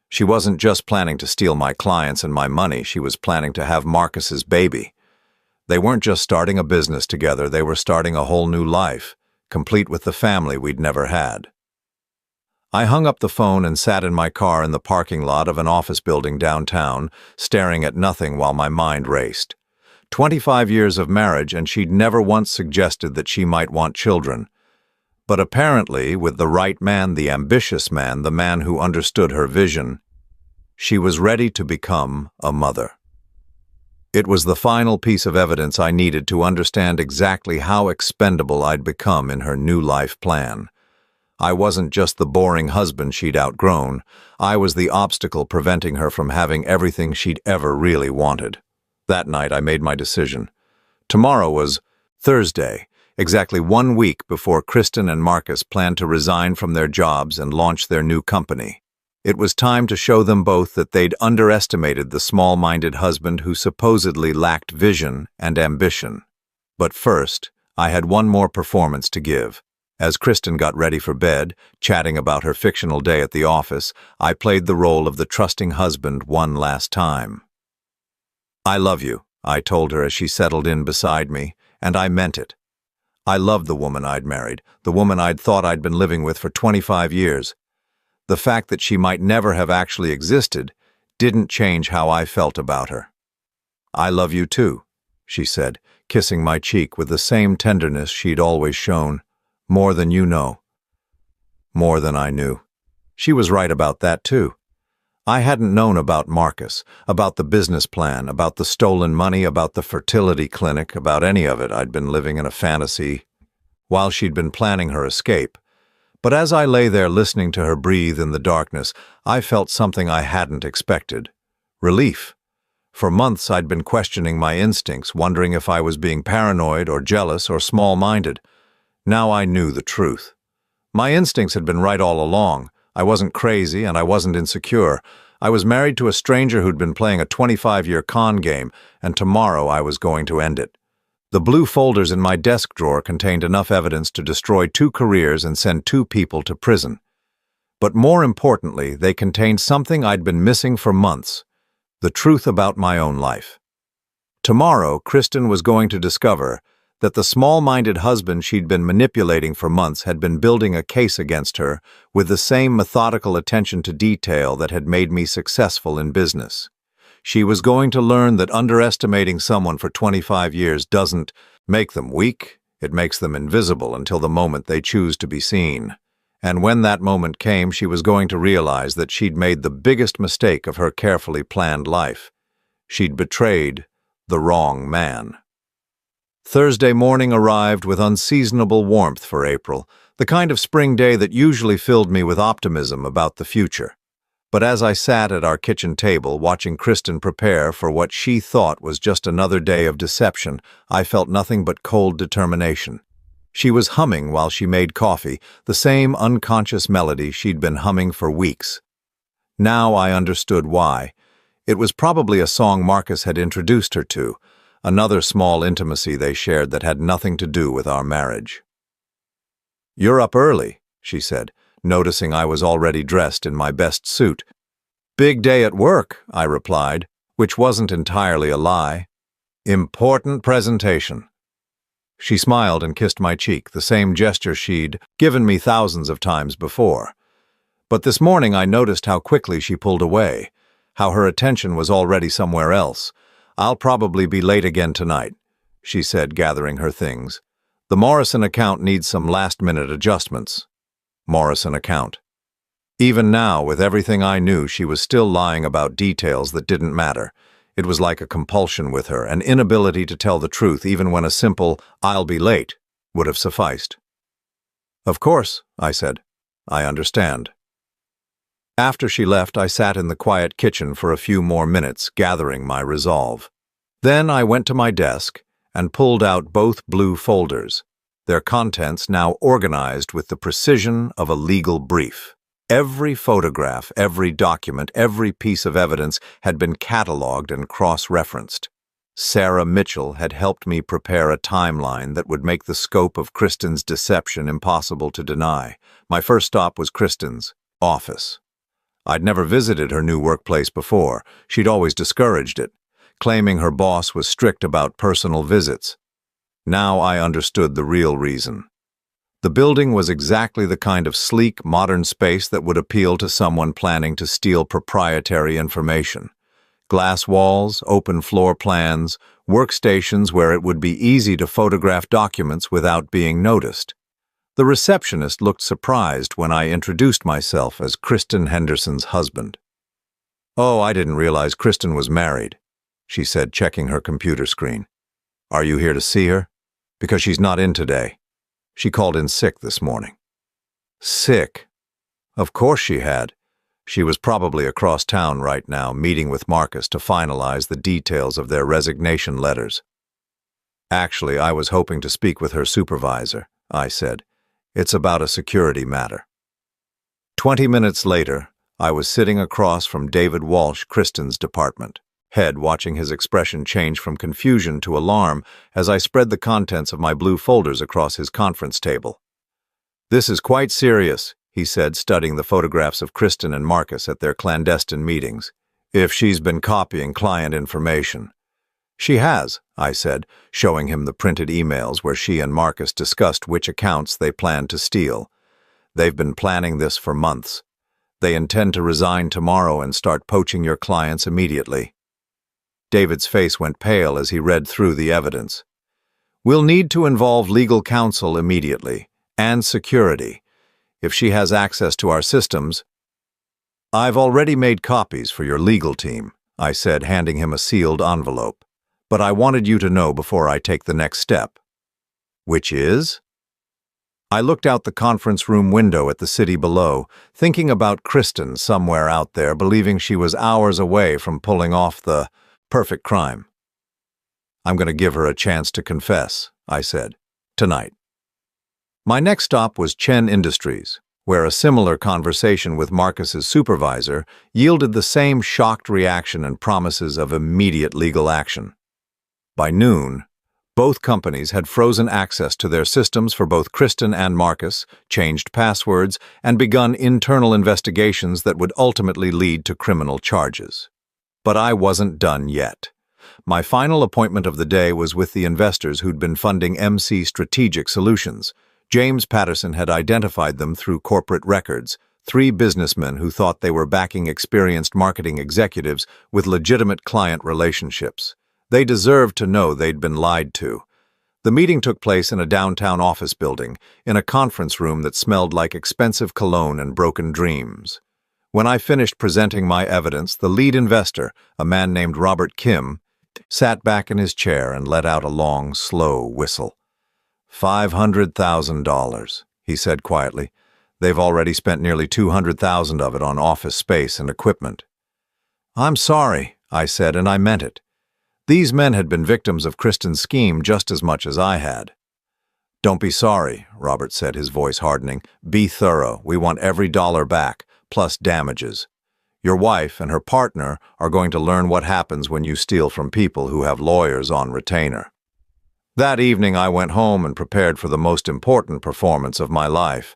[SPEAKER 1] She wasn't just planning to steal my clients and my money, she was planning to have Marcus's baby. They weren't just starting a business together, they were starting a whole new life, complete with the family we'd never had. I hung up the phone and sat in my car in the parking lot of an office building downtown, staring at nothing while my mind raced. 25 years of marriage, and she'd never once suggested that she might want children. But apparently, with the right man, the ambitious man, the man who understood her vision, she was ready to become a mother. It was the final piece of evidence I needed to understand exactly how expendable I'd become in her new life plan. I wasn't just the boring husband she'd outgrown, I was the obstacle preventing her from having everything she'd ever really wanted. That night I made my decision. Tomorrow was Thursday, exactly 1 week before Kristen and Marcus planned to resign from their jobs and launch their new company. It was time to show them both that they'd underestimated the small-minded husband who supposedly lacked vision and ambition. But first, I had one more performance to give. As Kristen got ready for bed, chatting about her fictional day at the office, I played the role of the trusting husband one last time. "I love you," I told her as she settled in beside me, and I meant it. I loved the woman I'd married, the woman I'd thought I'd been living with for 25 years. The fact that she might never have actually existed didn't change how I felt about her. "I love you too," she said, kissing my cheek with the same tenderness she'd always shown. "More than you know." More than I knew. She was right about that too. I hadn't known about Marcus, about the business plan, about the stolen money, about the fertility clinic, about any of it. I'd been living in a fantasy while she'd been planning her escape. But as I lay there listening to her breathe in the darkness, I felt something I hadn't expected. Relief. For months I'd been questioning my instincts, wondering if I was being paranoid or jealous or small-minded. Now I knew the truth. My instincts had been right all along. I wasn't crazy and I wasn't insecure. I was married to a stranger who'd been playing a 25-year con game, and tomorrow I was going to end it. The blue folders in my desk drawer contained enough evidence to destroy 2 careers and send 2 people to prison. But more importantly, they contained something I'd been missing for months: the truth about my own life. Tomorrow, Kristen was going to discover that the small-minded husband she'd been manipulating for months had been building a case against her with the same methodical attention to detail that had made me successful in business. She was going to learn that underestimating someone for 25 years doesn't make them weak, it makes them invisible until the moment they choose to be seen. And when that moment came, she was going to realize that she'd made the biggest mistake of her carefully planned life. She'd betrayed the wrong man. Thursday morning arrived with unseasonable warmth for April, the kind of spring day that usually filled me with optimism about the future. But as I sat at our kitchen table watching Kristen prepare for what she thought was just another day of deception, I felt nothing but cold determination. She was humming while she made coffee, the same unconscious melody she'd been humming for weeks. Now I understood why. It was probably a song Marcus had introduced her to, another small intimacy they shared that had nothing to do with our marriage. "You're up early," she said, noticing I was already dressed in my best suit. "Big day at work," I replied, which wasn't entirely a lie. "Important presentation." She smiled and kissed my cheek, the same gesture she'd given me thousands of times before. But this morning I noticed how quickly she pulled away, how her attention was already somewhere else. "I'll probably be late again tonight," she said, gathering her things. "The Morrison account needs some last-minute adjustments." Morrison account. Even now, with everything I knew, she was still lying about details that didn't matter. It was like a compulsion with her, an inability to tell the truth even when a simple "I'll be late" would have sufficed. Of course, I said. I understand. After she left, I sat in the quiet kitchen for a few more minutes, gathering my resolve. Then I went to my desk and pulled out both blue folders, their contents now organized with the precision of a legal brief. Every photograph, every document, every piece of evidence had been cataloged and cross-referenced. Sarah Mitchell had helped me prepare a timeline that would make the scope of Kristen's deception impossible to deny. My first stop was Kristen's office. I'd never visited her new workplace before. She'd always discouraged it, claiming her boss was strict about personal visits. Now I understood the real reason. The building was exactly the kind of sleek, modern space that would appeal to someone planning to steal proprietary information. Glass walls, open floor plans, workstations where it would be easy to photograph documents without being noticed. The receptionist looked surprised when I introduced myself as Kristen Henderson's husband. "Oh, I didn't realize Kristen was married," she said, checking her computer screen. "Are you here to see her? Because she's not in today. She called in sick this morning." Sick? Of course she had. She was probably across town right now, meeting with Marcus to finalize the details of their resignation letters. "Actually, I was hoping to speak with her supervisor," I said. "It's about a security matter." 20 minutes later, I was sitting across from David Walsh, Kristen's department head, watching his expression change from confusion to alarm as I spread the contents of my blue folders across his conference table. "This is quite serious," he said, studying the photographs of Kristen and Marcus at their clandestine meetings. "If she's been copying client information." "She has," I said, showing him the printed emails where she and Marcus discussed which accounts they planned to steal. "They've been planning this for months. They intend to resign tomorrow and start poaching your clients immediately." David's face went pale as he read through the evidence. "We'll need to involve legal counsel immediately, and security. If she has access to our systems..." "I've already made copies for your legal team," I said, handing him a sealed envelope. "But I wanted you to know before I take the next step." "Which is?" I looked out the conference room window at the city below, thinking about Kristen somewhere out there, believing she was hours away from pulling off the perfect crime. "I'm going to give her a chance to confess," I said, "tonight." My next stop was Chen Industries, where a similar conversation with Marcus's supervisor yielded the same shocked reaction and promises of immediate legal action. By noon, both companies had frozen access to their systems for both Kristen and Marcus, changed passwords, and begun internal investigations that would ultimately lead to criminal charges. But I wasn't done yet. My final appointment of the day was with the investors who'd been funding MC Strategic Solutions. James Patterson had identified them through corporate records, 3 businessmen who thought they were backing experienced marketing executives with legitimate client relationships. They deserved to know they'd been lied to. The meeting took place in a downtown office building, in a conference room that smelled like expensive cologne and broken dreams. When I finished presenting my evidence, the lead investor, a man named Robert Kim, sat back in his chair and let out a long, slow whistle. $500,000, he said quietly. "They've already spent nearly $200,000 of it on office space and equipment." "I'm sorry," I said, and I meant it. These men had been victims of Kristen's scheme just as much as I had. "Don't be sorry," Robert said, his voice hardening. "Be thorough. We want every dollar back, plus damages. Your wife and her partner are going to learn what happens when you steal from people who have lawyers on retainer." That evening I went home and prepared for the most important performance of my life.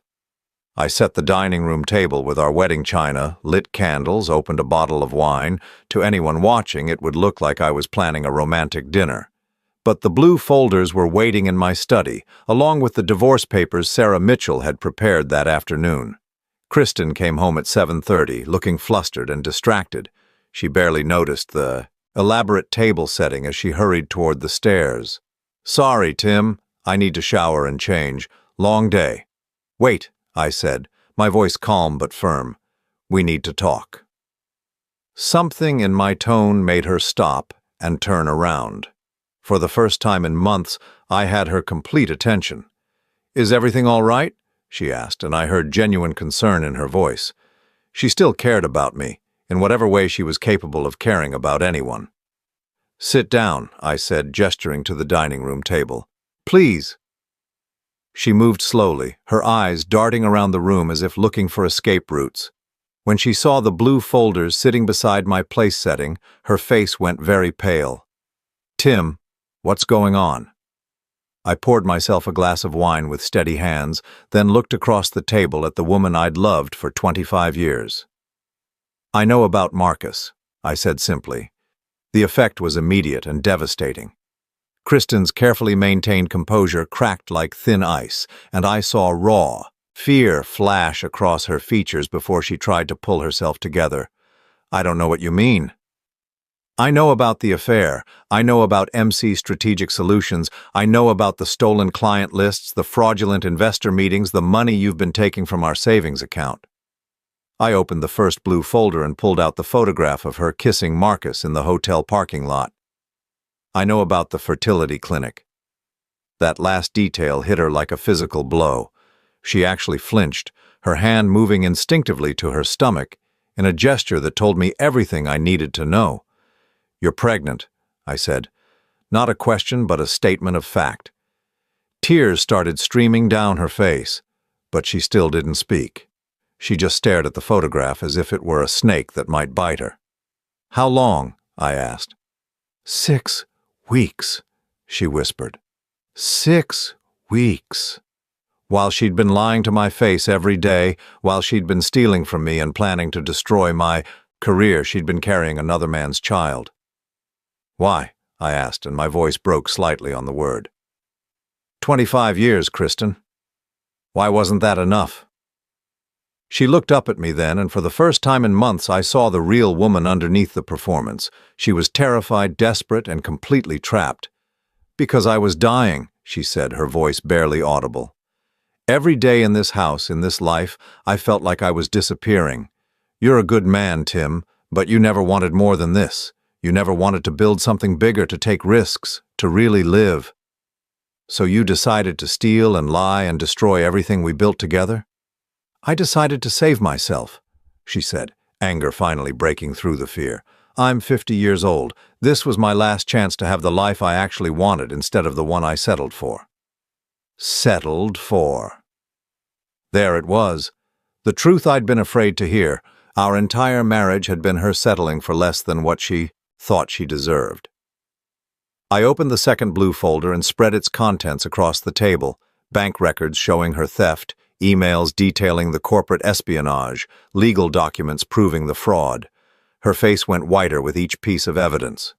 [SPEAKER 1] I set the dining room table with our wedding china, lit candles, opened a bottle of wine. To anyone watching, it would look like I was planning a romantic dinner. But the blue folders were waiting in my study, along with the divorce papers Sarah Mitchell had prepared that afternoon. Kristen came home at 7:30, looking flustered and distracted. She barely noticed the elaborate table setting as she hurried toward the stairs. "Sorry, Tim. I need to shower and change. Long day." "Wait," I said, my voice calm but firm. "We need to talk." Something in my tone made her stop and turn around. For the first time in months, I had her complete attention. "Is everything all right?" she asked, and I heard genuine concern in her voice. She still cared about me, in whatever way she was capable of caring about anyone. "Sit down," I said, gesturing to the dining room table. "Please." She moved slowly, her eyes darting around the room as if looking for escape routes. When she saw the blue folders sitting beside my place setting, her face went very pale. "Tim, what's going on?" I poured myself a glass of wine with steady hands, then looked across the table at the woman I'd loved for 25 years. "I know about Marcus," I said simply. The effect was immediate and devastating. Kristen's carefully maintained composure cracked like thin ice, and I saw raw fear flash across her features before she tried to pull herself together. "I don't know what you mean." "I know about the affair. I know about MC Strategic Solutions. I know about the stolen client lists, the fraudulent investor meetings, the money you've been taking from our savings account." I opened the first blue folder and pulled out the photograph of her kissing Marcus in the hotel parking lot. "I know about the fertility clinic." That last detail hit her like a physical blow. She actually flinched, her hand moving instinctively to her stomach in a gesture that told me everything I needed to know. "You're pregnant," I said. Not a question, but a statement of fact. Tears started streaming down her face, but she still didn't speak. She just stared at the photograph as if it were a snake that might bite her. "How long?" I asked. 6 weeks, she whispered. 6 weeks. While she'd been lying to my face every day, while she'd been stealing from me and planning to destroy my career, she'd been carrying another man's child. "Why?" I asked, and my voice broke slightly on the word. 25 years, Kristen. Why wasn't that enough?" She looked up at me then, and for the first time in months I saw the real woman underneath the performance. She was terrified, desperate, and completely trapped. "Because I was dying," she said, her voice barely audible. "Every day in this house, in this life, I felt like I was disappearing. You're a good man, Tim, but you never wanted more than this. You never wanted to build something bigger, to take risks, to really live. So you decided to steal and lie and destroy everything we built together?" "I decided to save myself," she said, anger finally breaking through the fear. "I'm 50 years old. This was my last chance to have the life I actually wanted instead of the one I settled for." Settled for. There it was. The truth I'd been afraid to hear. Our entire marriage had been her settling for less than what she thought she deserved. I opened the second blue folder and spread its contents across the table. Bank records showing her theft, emails detailing the corporate espionage, legal documents proving the fraud. Her face went whiter with each piece of evidence.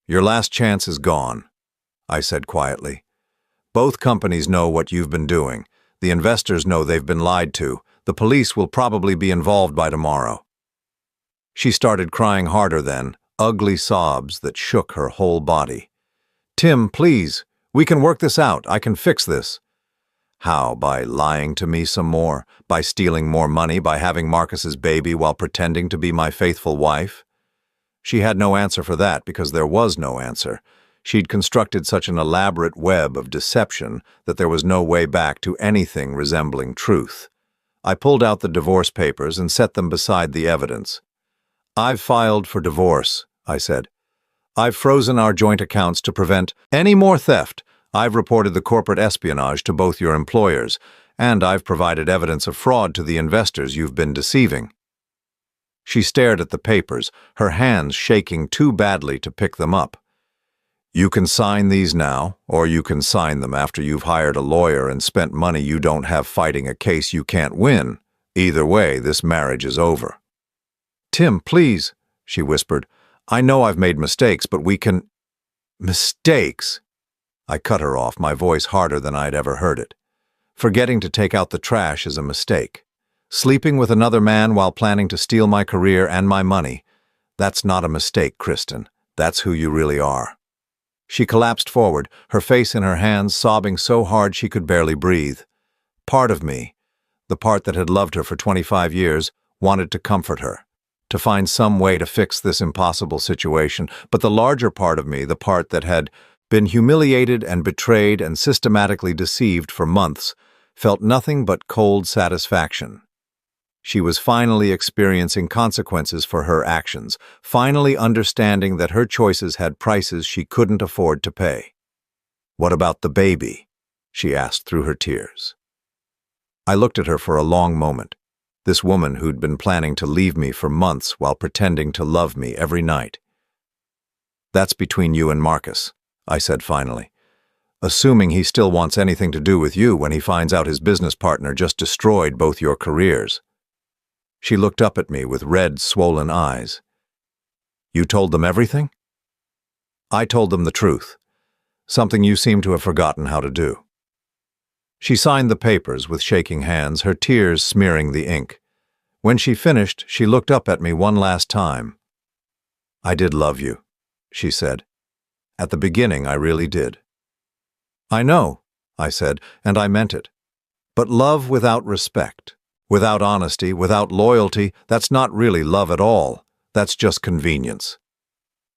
[SPEAKER 1] "Your last chance is gone," I said quietly. "Both companies know what you've been doing. The investors know they've been lied to. The police will probably be involved by tomorrow." She started crying harder then, ugly sobs that shook her whole body. "Tim, please, we can work this out. I can fix this." How? By lying to me some more? By stealing more money? By having Marcus's baby while pretending to be my faithful wife? She had no answer for that because there was no answer. She'd constructed such an elaborate web of deception that there was no way back to anything resembling truth. I pulled out the divorce papers and set them beside the evidence. "I've filed for divorce," I said. "I've frozen our joint accounts to prevent any more theft. I've reported the corporate espionage to both your employers, and I've provided evidence of fraud to the investors you've been deceiving." She stared at the papers, her hands shaking too badly to pick them up. "You can sign these now, or you can sign them after you've hired a lawyer and spent money you don't have fighting a case you can't win. Either way, this marriage is over." "Tim, please," she whispered. "I know I've made mistakes, but we can—" "Mistakes?" I cut her off, my voice harder than I'd ever heard it. "Forgetting to take out the trash is a mistake. Sleeping with another man while planning to steal my career and my money, that's not a mistake, Kristen. That's who you really are." She collapsed forward, her face in her hands, sobbing so hard she could barely breathe. Part of me, the part that had loved her for 25 years, wanted to comfort her, to find some way to fix this impossible situation, but the larger part of me, the part that had been humiliated and betrayed and systematically deceived for months, felt nothing but cold satisfaction. She was finally experiencing consequences for her actions, finally understanding that her choices had prices she couldn't afford to pay. "What about the baby?" she asked through her tears. I looked at her for a long moment, this woman who'd been planning to leave me for months while pretending to love me every night. "That's between you and Marcus," I said finally. "Assuming he still wants anything to do with you when he finds out his business partner just destroyed both your careers." She looked up at me with red, swollen eyes. "You told them everything?" "I told them the truth, something you seem to have forgotten how to do." She signed the papers with shaking hands, her tears smearing the ink. When she finished, she looked up at me one last time. "I did love you," she said. "At the beginning, I really did." "I know," I said, and I meant it. "But love without respect, without honesty, without loyalty, that's not really love at all. That's just convenience."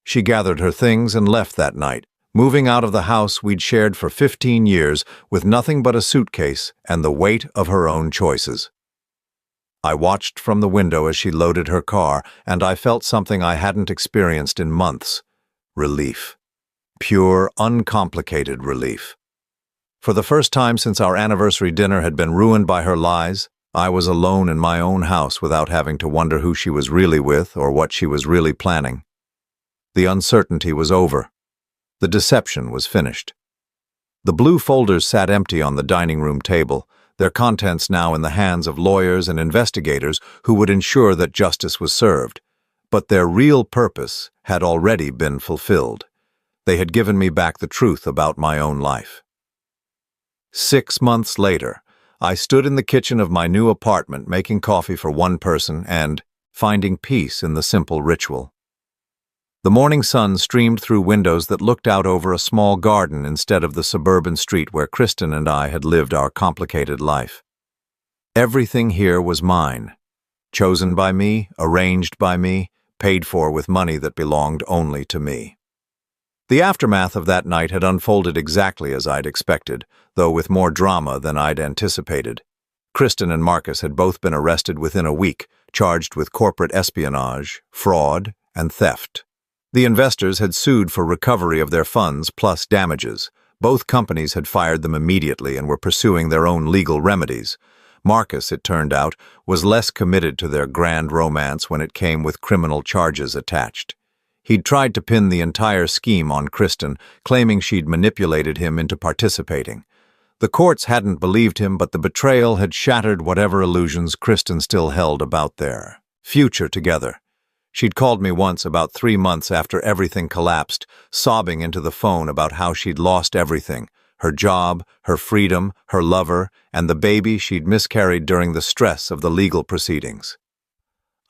[SPEAKER 1] She gathered her things and left that night, moving out of the house we'd shared for 15 years with nothing but a suitcase and the weight of her own choices. I watched from the window as she loaded her car, and I felt something I hadn't experienced in months: relief. Pure, uncomplicated relief. For the first time since our anniversary dinner had been ruined by her lies, I was alone in my own house without having to wonder who she was really with or what she was really planning. The uncertainty was over. The deception was finished. The blue folders sat empty on the dining room table, their contents now in the hands of lawyers and investigators who would ensure that justice was served. But their real purpose had already been fulfilled. They had given me back the truth about my own life. 6 months later, I stood in the kitchen of my new apartment making coffee for one person and finding peace in the simple ritual. The morning sun streamed through windows that looked out over a small garden instead of the suburban street where Kristen and I had lived our complicated life. Everything here was mine, chosen by me, arranged by me, paid for with money that belonged only to me. The aftermath of that night had unfolded exactly as I'd expected, though with more drama than I'd anticipated. Kristen and Marcus had both been arrested within a week, charged with corporate espionage, fraud, and theft. The investors had sued for recovery of their funds plus damages. Both companies had fired them immediately and were pursuing their own legal remedies. Marcus, it turned out, was less committed to their grand romance when it came with criminal charges attached. He'd tried to pin the entire scheme on Kristen, claiming she'd manipulated him into participating. The courts hadn't believed him, but the betrayal had shattered whatever illusions Kristen still held about their future together. She'd called me once about 3 months after everything collapsed, sobbing into the phone about how she'd lost everything: her job, her freedom, her lover, and the baby she'd miscarried during the stress of the legal proceedings.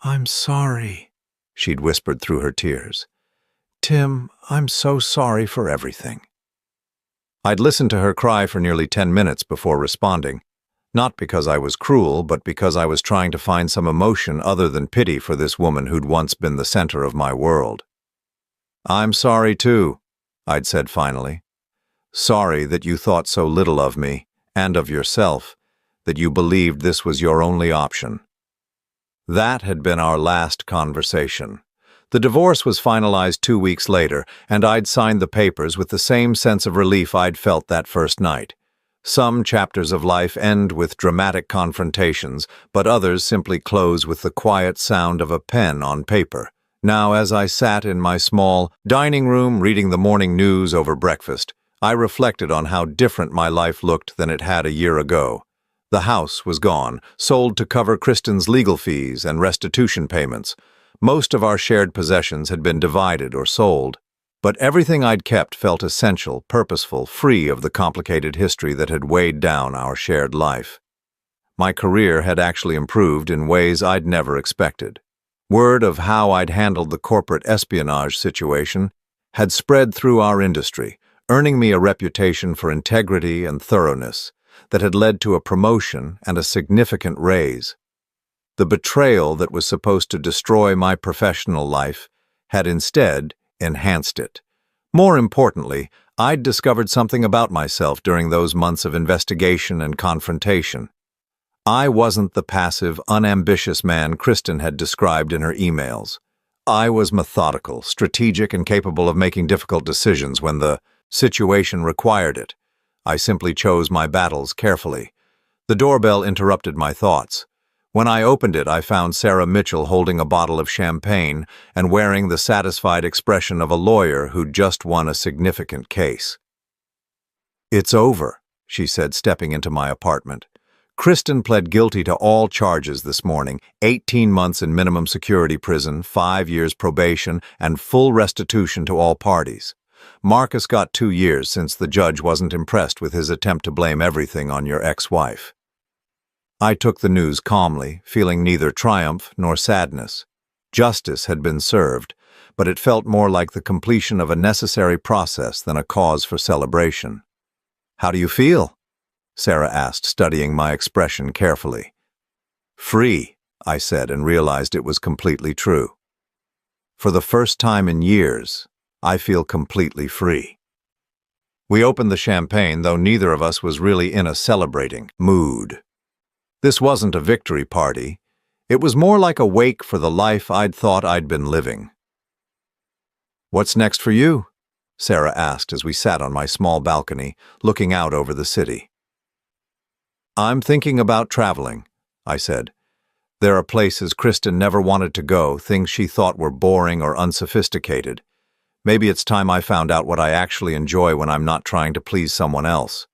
[SPEAKER 1] "I'm sorry," she'd whispered through her tears. "Tim, I'm so sorry for everything." I'd listened to her cry for nearly 10 minutes before responding, not because I was cruel, but because I was trying to find some emotion other than pity for this woman who'd once been the center of my world. "I'm sorry too," I'd said finally. "Sorry that you thought so little of me, and of yourself, that you believed this was your only option." That had been our last conversation. The divorce was finalized 2 weeks later, and I'd signed the papers with the same sense of relief I'd felt that first night. Some chapters of life end with dramatic confrontations, but others simply close with the quiet sound of a pen on paper. Now, as I sat in my small dining room reading the morning news over breakfast, I reflected on how different my life looked than it had a year ago. The house was gone, sold to cover Kristen's legal fees and restitution payments. Most of our shared possessions had been divided or sold, but everything I'd kept felt essential, purposeful, free of the complicated history that had weighed down our shared life. My career had actually improved in ways I'd never expected. Word of how I'd handled the corporate espionage situation had spread through our industry, earning me a reputation for integrity and thoroughness that had led to a promotion and a significant raise. The betrayal that was supposed to destroy my professional life had instead enhanced it. More importantly, I'd discovered something about myself during those months of investigation and confrontation. I wasn't the passive, unambitious man Kristen had described in her emails. I was methodical, strategic, and capable of making difficult decisions when the situation required it. I simply chose my battles carefully. The doorbell interrupted my thoughts. When I opened it, I found Sarah Mitchell holding a bottle of champagne and wearing the satisfied expression of a lawyer who'd just won a significant case. "It's over," she said, stepping into my apartment. "Kristen pled guilty to all charges this morning, 18 months in minimum security prison, 5 years probation, and full restitution to all parties. Marcus got 2 years since the judge wasn't impressed with his attempt to blame everything on your ex-wife." I took the news calmly, feeling neither triumph nor sadness. Justice had been served, but it felt more like the completion of a necessary process than a cause for celebration. "How do you feel?" Sarah asked, studying my expression carefully. "Free," I said, and realized it was completely true. For the first time in years, I feel completely free. We opened the champagne, though neither of us was really in a celebrating mood. This wasn't a victory party. It was more like a wake for the life I'd thought I'd been living. "What's next for you?" Sarah asked as we sat on my small balcony, looking out over the city. "I'm thinking about traveling," I said. "There are places Kristen never wanted to go, things she thought were boring or unsophisticated. Maybe it's time I found out what I actually enjoy when I'm not trying to please someone else."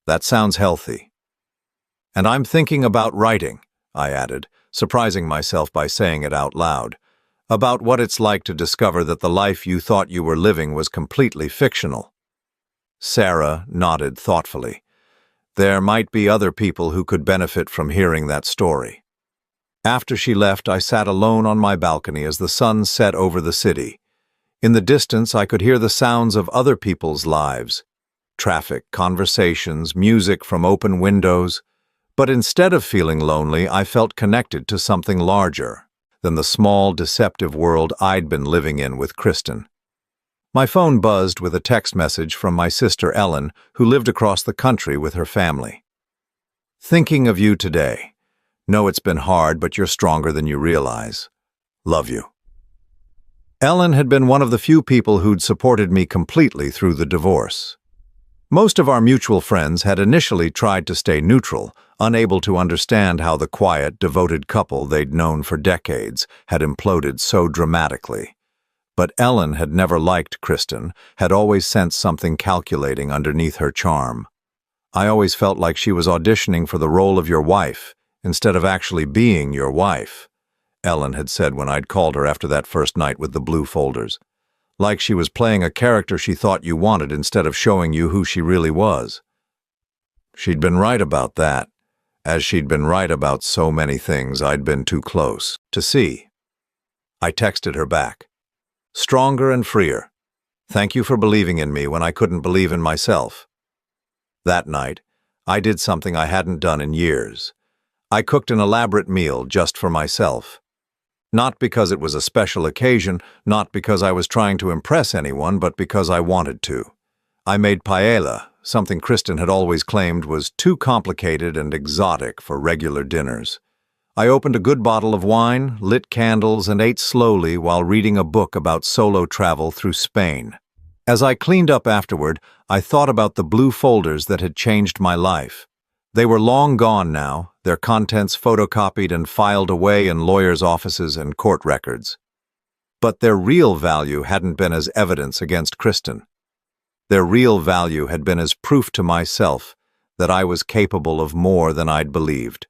[SPEAKER 1] "That sounds healthy." "And I'm thinking about writing," I added, surprising myself by saying it out loud, "about what it's like to discover that the life you thought you were living was completely fictional." Sarah nodded thoughtfully. There might be other people who could benefit from hearing that story. After she left, I sat alone on my balcony as the sun set over the city. In the distance, I could hear the sounds of other people's lives. Traffic, conversations, music from open windows. But instead of feeling lonely, I felt connected to something larger than the small, deceptive world I'd been living in with Kristen. My phone buzzed with a text message from my sister Ellen, who lived across the country with her family. "Thinking of you today. Know it's been hard, but you're stronger than you realize. Love you." Ellen had been one of the few people who'd supported me completely through the divorce. Most of our mutual friends had initially tried to stay neutral, unable to understand how the quiet, devoted couple they'd known for decades had imploded so dramatically. But Ellen had never liked Kristen, had always sensed something calculating underneath her charm. "I always felt like she was auditioning for the role of your wife, instead of actually being your wife," Ellen had said when I'd called her after that first night with the blue folders. "Like she was playing a character she thought you wanted instead of showing you who she really was." She'd been right about that, as she'd been right about so many things I'd been too close to see. I texted her back. "Stronger and freer. Thank you for believing in me when I couldn't believe in myself." That night, I did something I hadn't done in years. I cooked an elaborate meal just for myself. Not because it was a special occasion, not because I was trying to impress anyone, but because I wanted to. I made paella, something Kristen had always claimed was too complicated and exotic for regular dinners. I opened a good bottle of wine, lit candles, and ate slowly while reading a book about solo travel through Spain. As I cleaned up afterward, I thought about the blue folders that had changed my life. They were long gone now, their contents photocopied and filed away in lawyers' offices and court records. But their real value hadn't been as evidence against Kristen. Their real value had been as proof to myself that I was capable of more than I'd believed.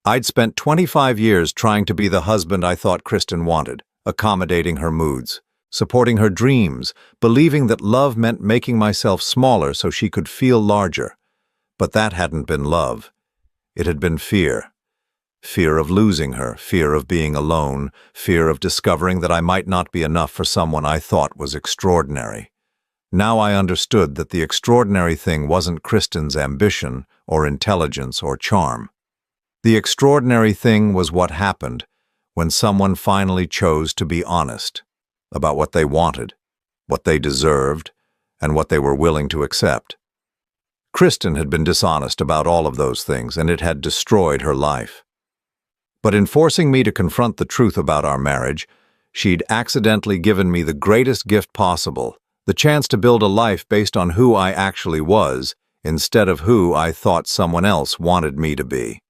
[SPEAKER 1] I'd spent 25 years trying to be the husband I thought Kristen wanted, accommodating her moods, supporting her dreams, believing that love meant making myself smaller so she could feel larger. But that hadn't been love. It had been fear. Fear of losing her, fear of being alone, fear of discovering that I might not be enough for someone I thought was extraordinary. Now I understood that the extraordinary thing wasn't Kristen's ambition or intelligence or charm. The extraordinary thing was what happened when someone finally chose to be honest about what they wanted, what they deserved, and what they were willing to accept. Kristen had been dishonest about all of those things, and it had destroyed her life. But in forcing me to confront the truth about our marriage, she'd accidentally given me the greatest gift possible, the chance to build a life based on who I actually was, instead of who I thought someone else wanted me to be.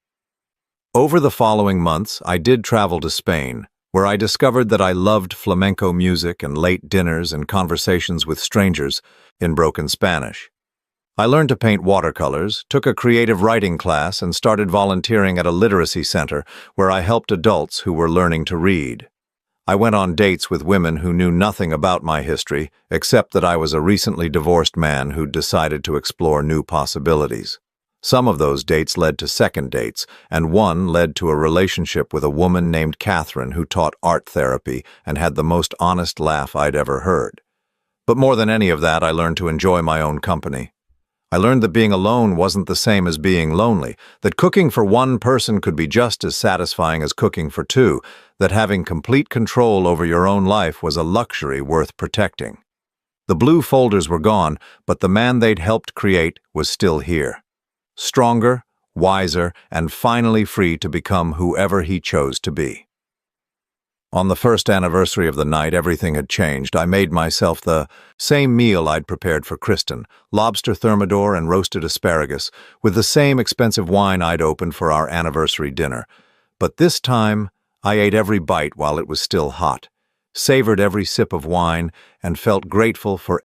[SPEAKER 1] Over the following months, I did travel to Spain, where I discovered that I loved flamenco music and late dinners and conversations with strangers in broken Spanish. I learned to paint watercolors, took a creative writing class, and started volunteering at a literacy center where I helped adults who were learning to read. I went on dates with women who knew nothing about my history, except that I was a recently divorced man who'd decided to explore new possibilities. Some of those dates led to second dates, and one led to a relationship with a woman named Catherine who taught art therapy and had the most honest laugh I'd ever heard. But more than any of that, I learned to enjoy my own company. I learned that being alone wasn't the same as being lonely, that cooking for one person could be just as satisfying as cooking for two, that having complete control over your own life was a luxury worth protecting. The blue folders were gone, but the man they'd helped create was still here. Stronger, wiser, and finally free to become whoever he chose to be. On the first anniversary of the night, everything had changed. I made myself the same meal I'd prepared for Kristen, lobster thermidor and roasted asparagus, with the same expensive wine I'd opened for our anniversary dinner. But this time, I ate every bite while it was still hot, savored every sip of wine, and felt grateful for